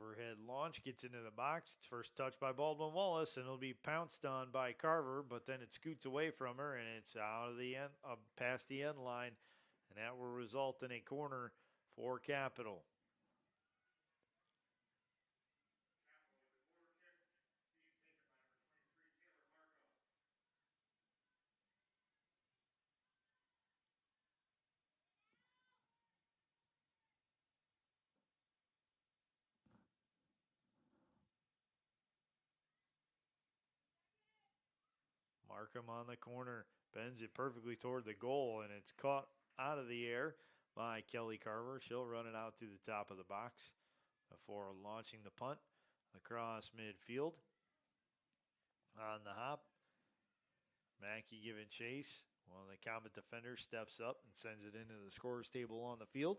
Overhead launch gets into the box. It's first touched by Baldwin Wallace, and it'll be pounced on by Carver, but then it scoots away from her, and it's out of the end, past the end line, and that will result in a corner for Capital. Markham on the corner, bends it perfectly toward the goal, and it's caught out of the air by Kelly Carver. She'll run it out to the top of the box before launching the punt across midfield. On the hop, Mackey giving chase. One of the Comet defenders steps up and sends it into the scorer's table on the field.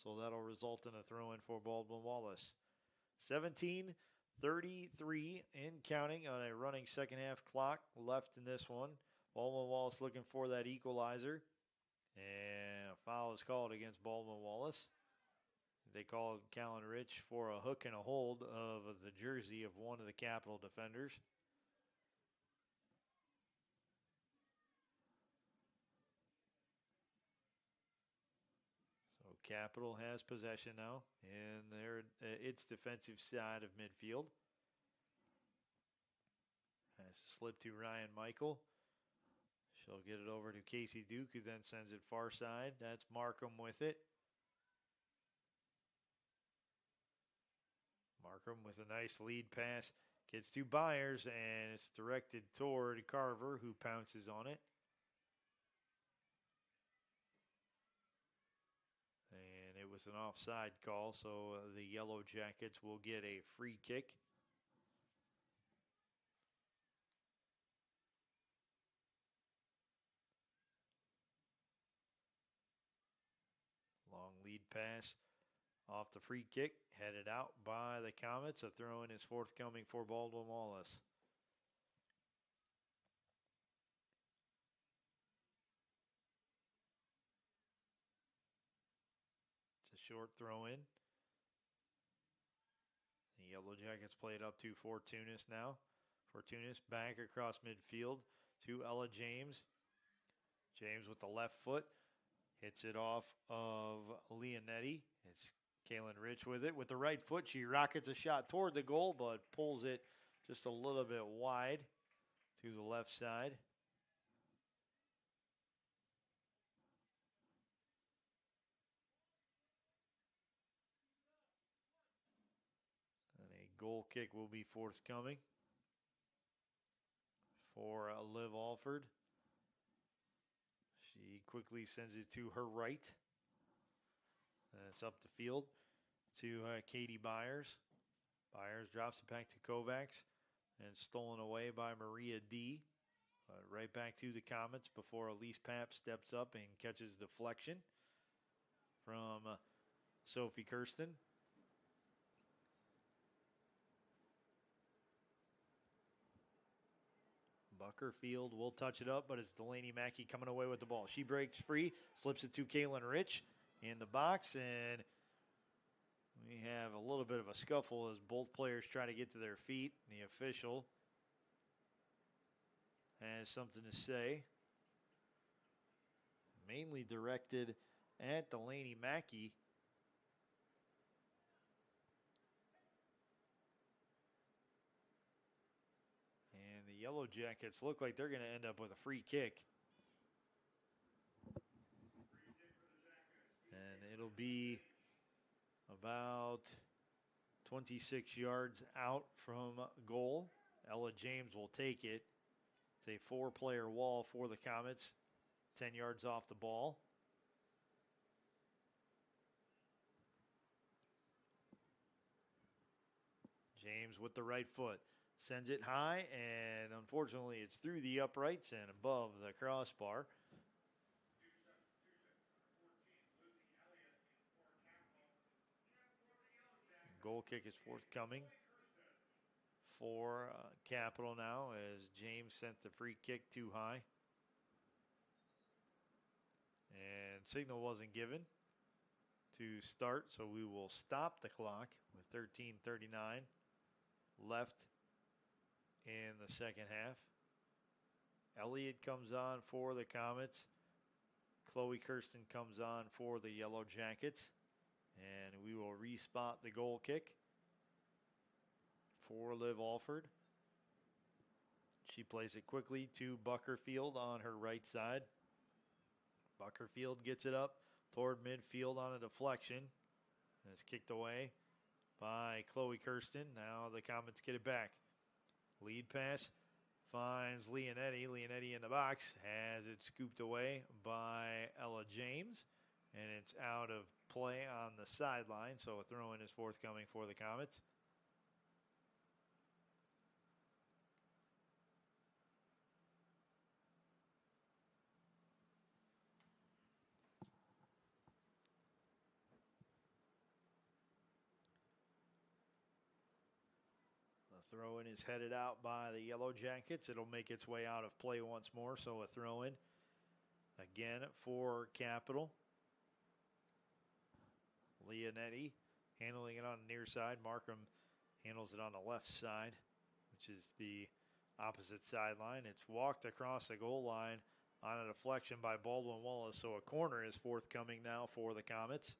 So that'll result in a throw-in for Baldwin Wallace. 17-33 and counting on a running second half clock left in this one. Baldwin Wallace looking for that equalizer. And a foul is called against Baldwin Wallace. They called Callan Rich for a hook and a hold of the jersey of one of the Capital defenders. So Capital has possession now in its defensive side of midfield. Has to slip to Ryan Michael. She'll get it over to Casey Duke, who then sends it far side. That's Markham with it. Markham with a nice lead pass. Gets to Byers, and it's directed toward Carver, who pounces on it. And it was an offside call, so the Yellow Jackets will get a free kick. Long lead pass off the free kick, headed out by the Comets. A throw-in is forthcoming for Baldwin Wallace. It's a short throw-in. The Yellow Jackets play it up to Fortunis now. Fortunis back across midfield to Ella James. James with the left foot. Hits it off of Leonetti. It's Kaylin Rich with it. With the right foot, she rockets a shot toward the goal, but pulls it just a little bit wide to the left side. And a goal kick will be forthcoming for Liv Alford. She quickly sends it to her right. And it's up the field to Katie Byers. Byers drops it back to Kovacs and stolen away by Maria D. Right back to the Comets before Elise Papp steps up and catches deflection from Sophie Kirsten. Buckerfield will touch it up, but it's Delaney Mackey coming away with the ball. She breaks free, slips it to Kaylin Rich in the box, and we have a little bit of a scuffle as both players try to get to their feet. The official has something to say, mainly directed at Delaney Mackey. And the Yellow Jackets look like they're going to end up with a free kick. And it'll be about 26 yards out from goal. Ella James will take it. It's a 4-player wall for the Comets, 10 yards off the ball. James with the right foot. Sends it high, and unfortunately it's through the uprights and above the crossbar. Goal kick is forthcoming for Capital now as James sent the free kick too high. And signal wasn't given to start, so we will stop the clock with 13:39 left in the second half. Elliott comes on for the Comets. Chloe Kirsten comes on for the Yellow Jackets. And we will respot the goal kick for Liv Alford. She plays it quickly to Buckerfield on her right side. Buckerfield gets it up toward midfield on a deflection. And it's kicked away by Chloe Kirsten. Now the Comets get it back. Lead pass finds Leonetti. Leonetti in the box has it scooped away by Ella James. And it's out of play on the sideline, so a throw-in is forthcoming for the Comets. The throw-in is headed out by the Yellow Jackets. It'll make its way out of play once more, so a throw-in again for Capital. Leonetti handling it on the near side. Markham handles it on the left side, which is the opposite sideline. It's walked across the goal line on a deflection by Baldwin Wallace, so a corner is forthcoming now for the Comets.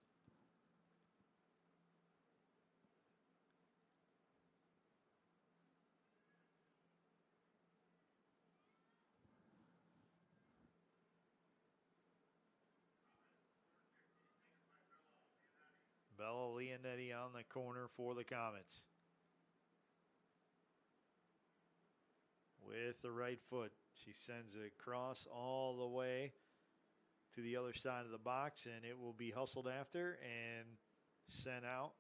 Bella Leonetti on the corner for the Comets. With the right foot, she sends it across all the way to the other side of the box, and it will be hustled after and sent out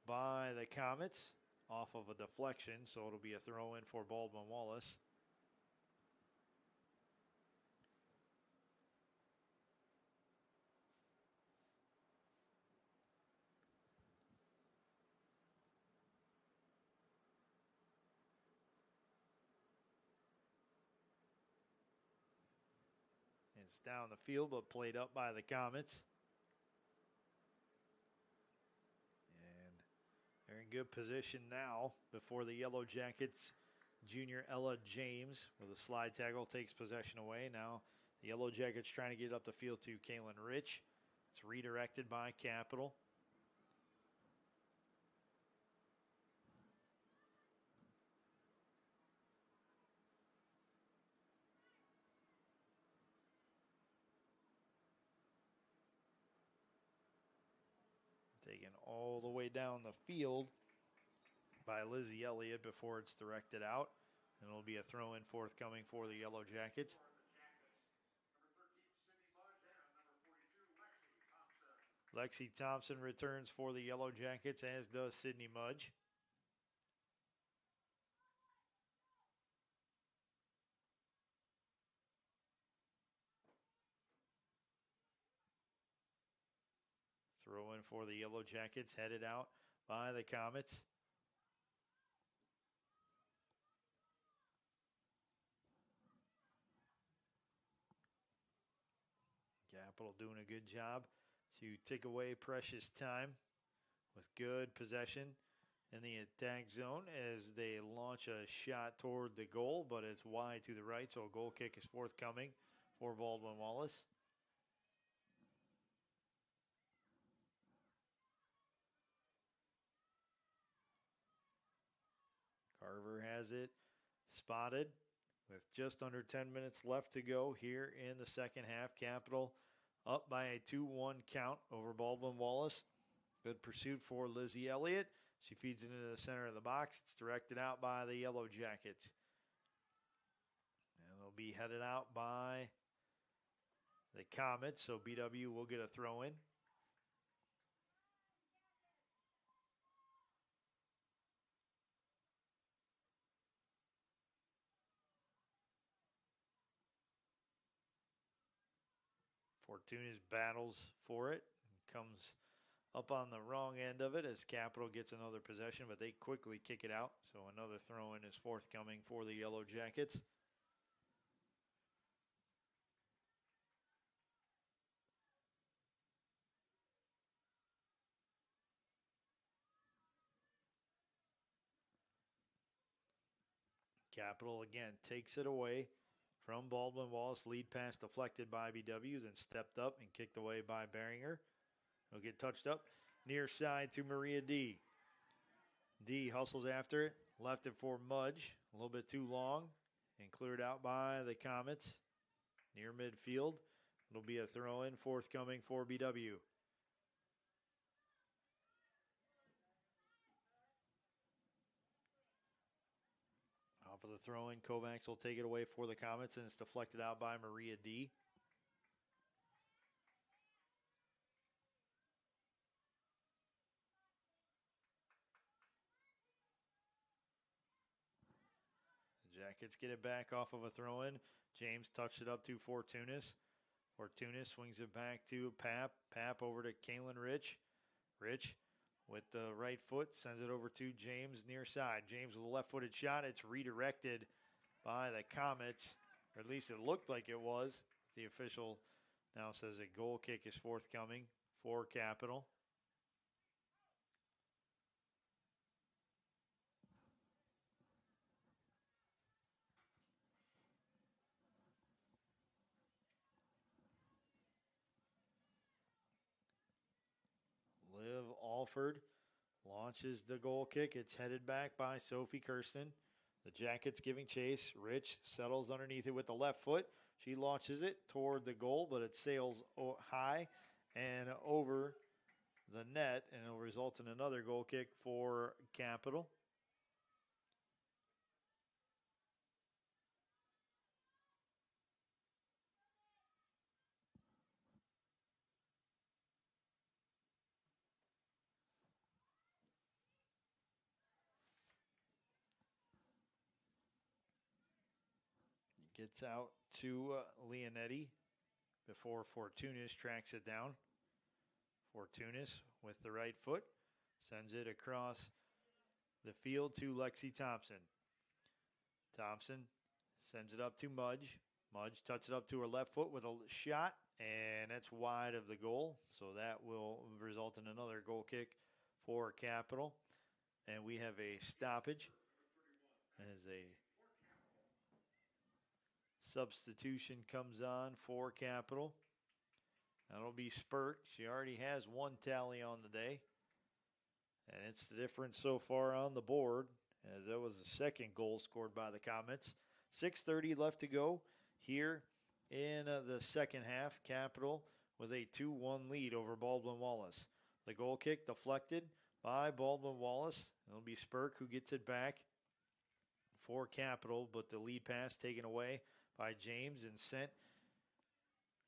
by the Comets off of a deflection, so it'll be a throw in for Baldwin Wallace. It's down the field, but played up by the Comets. And they're in good position now before the Yellow Jackets. Junior Ella James with a slide tackle takes possession away. Now the Yellow Jackets trying to get it up the field to Kaylin Rich. It's redirected by Capital. Taken all the way down the field by Lizzie Elliott before it's directed out. And it'll be a throw-in forthcoming for the Yellow Jackets. Lexi Thompson returns for the Yellow Jackets, as does Sydney Mudge. Throw in for the Yellow Jackets, headed out by the Comets. Capital doing a good job to take away precious time with good possession in the attack zone as they launch a shot toward the goal, but it's wide to the right, so a goal kick is forthcoming for Baldwin Wallace. Carver has it spotted with just under 10 minutes left to go here in the second half. Capital up by a 2-1 count over Baldwin Wallace. Good pursuit for Lizzie Elliott. She feeds it into the center of the box. It's directed out by the Yellow Jackets. And it'll be headed out by the Comets, so BW will get a throw in. Fortunas battles for it, comes up on the wrong end of it as Capital gets another possession, but they quickly kick it out. So another throw-in is forthcoming for the Yellow Jackets. Capital again takes it away from Baldwin Wallace. Lead pass deflected by BW, then stepped up and kicked away by Beringer. It'll get touched up near side to Maria D. D hustles after it, left it for Mudge, a little bit too long, and cleared out by the Comets near midfield. It'll be a throw-in forthcoming for BW. Off of the throw-in, Kovacs will take it away for the Comets, and it's deflected out by Maria D. The Jackets get it back off of a throw-in. James touched it up to Fortunas. Fortunas swings it back to Pap. Pap over to Kaylin Rich. Rich with the right foot sends it over to James near side. James with a left-footed shot. It's redirected by the Comets, or at least it looked like it was. The official now says a goal kick is forthcoming for Capital. Liv Alford launches the goal kick. It's headed back by Sophie Kirsten. The Jackets giving chase. Rich settles underneath it with the left foot. She launches it toward the goal, but it sails high and over the net, and it'll result in another goal kick for Capital. Gets out to Leonetti before Fortunis tracks it down. Fortunis with the right foot sends it across the field to Lexi Thompson. Thompson sends it up to Mudge. Mudge touches it up to her left foot with a shot, and that's wide of the goal. So that will result in another goal kick for Capital. And we have a stoppage as a substitution comes on for Capital. That'll be Spurk. She already has one tally on the day. And it's the difference so far on the board, as that was the second goal scored by the Comets. 6:30 left to go here in the second half. Capital with a 2-1 lead over Baldwin Wallace. The goal kick deflected by Baldwin Wallace. It'll be Spurk who gets it back for Capital, but the lead pass taken away by James and sent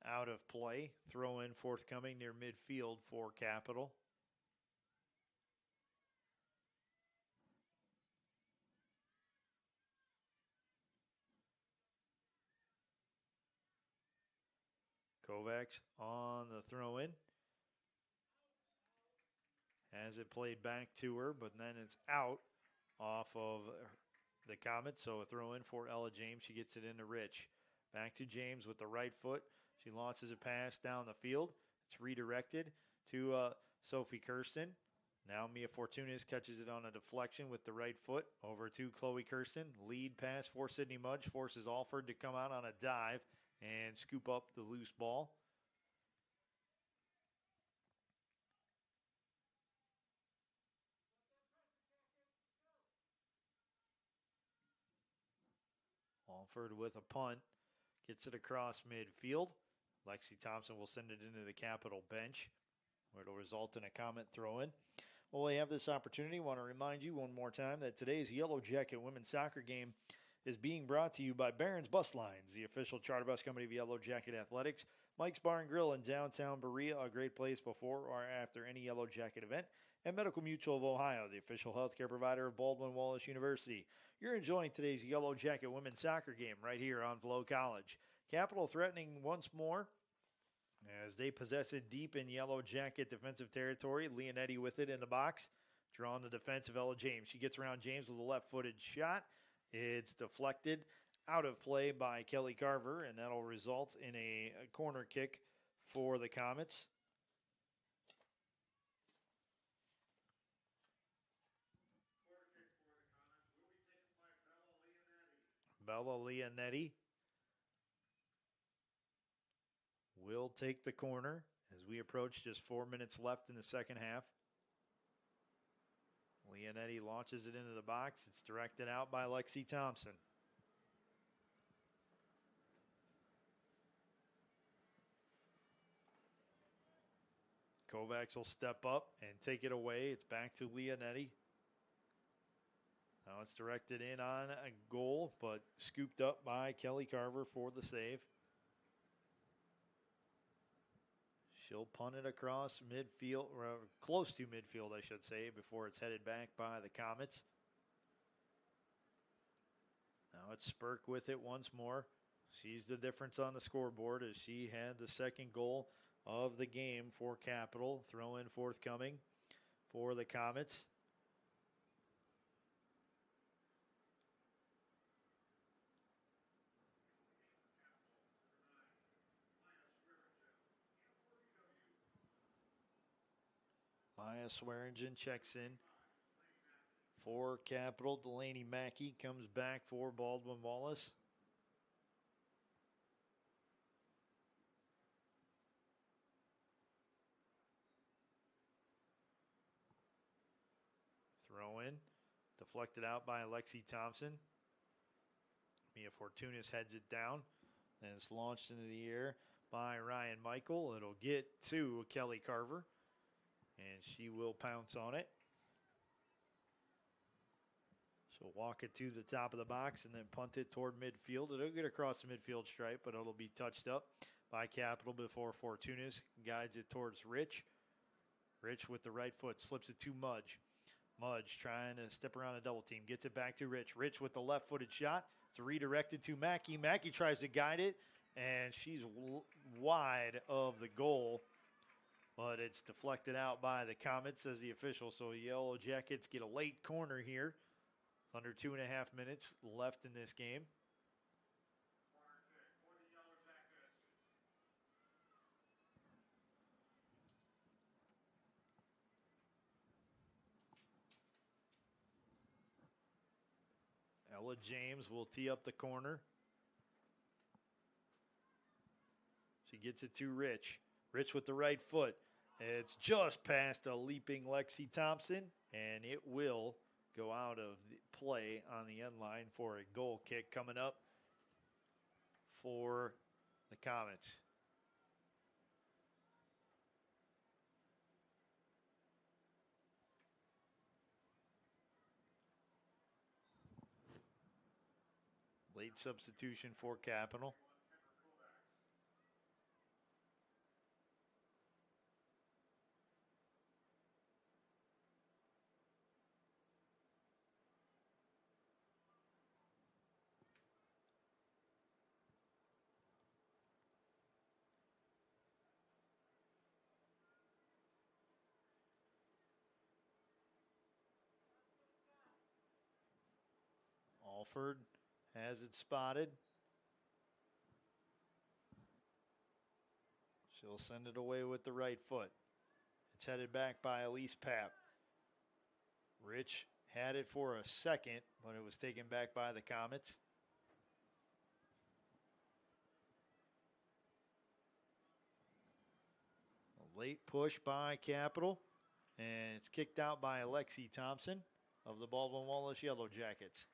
out of play. Throw in forthcoming near midfield for Capital. Kovacs on the throw in. Has it played back to her, but then it's out off of the Comet. So a throw in for Ella James. She gets it into Rich. Back to James with the right foot. She launches a pass down the field. It's redirected to Sophie Kirsten. Now Mia Fortunis catches it on a deflection with the right foot over to Chloe Kirsten. Lead pass for Sydney Mudge. Forces Alford to come out on a dive and scoop up the loose ball. Alford with a punt. Gets it across midfield. Lexi Thompson will send it into the Capital bench, where it'll result in a Comet throw-in. Well, we have this opportunity. I want to remind you one more time that today's Yellow Jacket women's soccer game is being brought to you by Barron's Bus Lines, the official charter bus company of Yellow Jacket Athletics. Mike's Bar and Grill in downtown Berea, a great place before or after any Yellow Jacket event. And Medical Mutual of Ohio, the official healthcare provider of Baldwin Wallace University. You're enjoying today's Yellow Jacket women's soccer game right here on Flow College. Capital threatening once more as they possess it deep in Yellow Jacket defensive territory. Leonetti with it in the box. Drawing the defense of Ella James. She gets around James with a left-footed shot. It's deflected out of play by Kelly Carver, and that'll result in a corner kick for the Comets. Bella Leonetti will take the corner as we approach just 4 minutes left in the second half. Leonetti launches it into the box. It's directed out by Lexi Thompson. Kovacs will step up and take it away. It's back to Leonetti. Now it's directed in on a goal, but scooped up by Kelly Carver for the save. She'll punt it across midfield, or close to midfield, I should say, before it's headed back by the Comets. Now it's Spurk with it once more. She's the difference on the scoreboard as she had the second goal of the game for Capital. Throw in forthcoming for the Comets. Maya Swearingen checks in for Capital. Delaney Mackey comes back for Baldwin Wallace. Throw in. Deflected out by Lexi Thompson. Mia Fortunis heads it down. And it's launched into the air by Ryan Michael. It'll get to Kelly Carver. and she will pounce on it. She'll walk it to the top of the box and then punt it toward midfield. It'll get across the midfield stripe, but it'll be touched up by Capital before Fortunas guides it towards Rich. Rich with the right foot slips it to Mudge. Mudge trying to step around a double team. Gets it back to Rich. Rich with the left-footed shot. It's redirected to Mackey. Mackey tries to guide it, and she's wide of the goal. But it's deflected out by the Comets, says the official. So Yellow Jackets get a late corner here. Under 2.5 minutes left in this game. Corner kick for the Yellow Jackets. Ella James will tee up the corner. She gets it to Rich. Rich with the right foot. It's just past a leaping Lexi Thompson, and it will go out of the play on the end line for a goal kick coming up for the Comets. Late substitution for Capital. Alford has it spotted. She'll send it away with the right foot. It's headed back by Elise Papp. Rich had it for a second, but it was taken back by the Comets. A late push by Capital, and it's kicked out by Alexi Thompson of the Baldwin Wallace Yellow Jackets.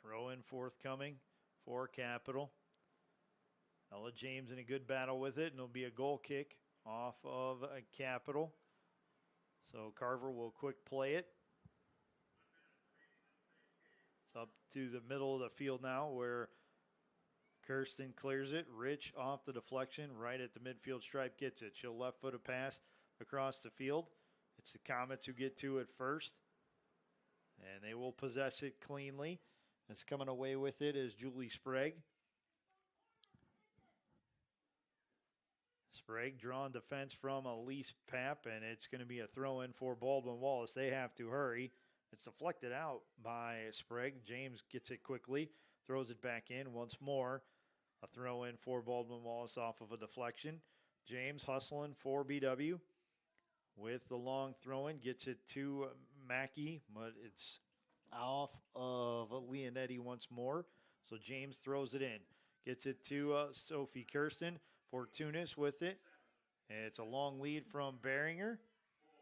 Throw in forthcoming for Capital. Ella James in a good battle with it, and it'll be a goal kick off of a Capital. So Carver will quick play it. It's up to the middle of the field now where Kirsten clears it. Rich off the deflection, right at the midfield stripe gets it. She'll left foot a pass across the field. It's the Comets who get to it first, and they will possess it cleanly. That's coming away with it is Julie Sprague. Sprague drawing defense from Elise Papp, and it's going to be a throw-in for Baldwin Wallace. They have to hurry. It's deflected out by Sprague. James gets it quickly, throws it back in once more. A throw-in for Baldwin Wallace off of a deflection. James hustling for BW with the long throw-in. Gets it to Mackey, but it's off of Leonetti once more. So James throws it in. Gets it to Sophie Kirsten. Fortunas with it. It's a long lead from Beringer.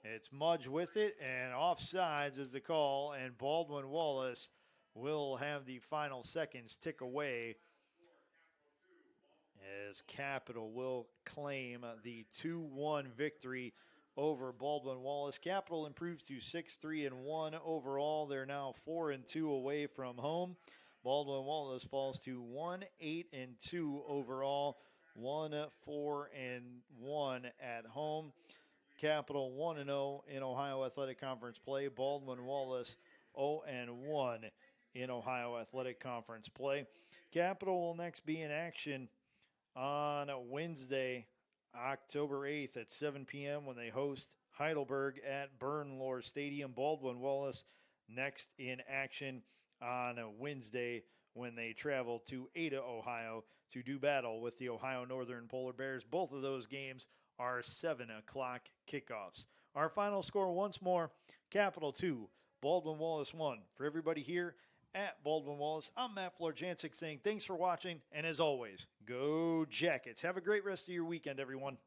It's Mudge with it, and offsides is the call, and Baldwin Wallace will have the final seconds tick away as Capital will claim the 2-1 victory over Baldwin Wallace. Capital improves to 6-3-1 overall. They're now 4-2 away from home. Baldwin Wallace falls to 1-8-2 overall, 1-4-1 at home. Capital 1-0 in Ohio Athletic Conference play. Baldwin Wallace 0-1 in Ohio Athletic Conference play. Capital will next be in action on Wednesday, October 8th at 7 p.m. when they host Heidelberg at Bernlohr Stadium. Baldwin Wallace next in action on Wednesday when they travel to Ada, Ohio to do battle with the Ohio Northern Polar Bears. Both of those games are 7 o'clock kickoffs. Our final score once more, Capital 2, Baldwin Wallace 1. For everybody here at Baldwin Wallace, I'm Matt Florjancic saying thanks for watching, and as always, go Jackets. Have a great rest of your weekend, everyone.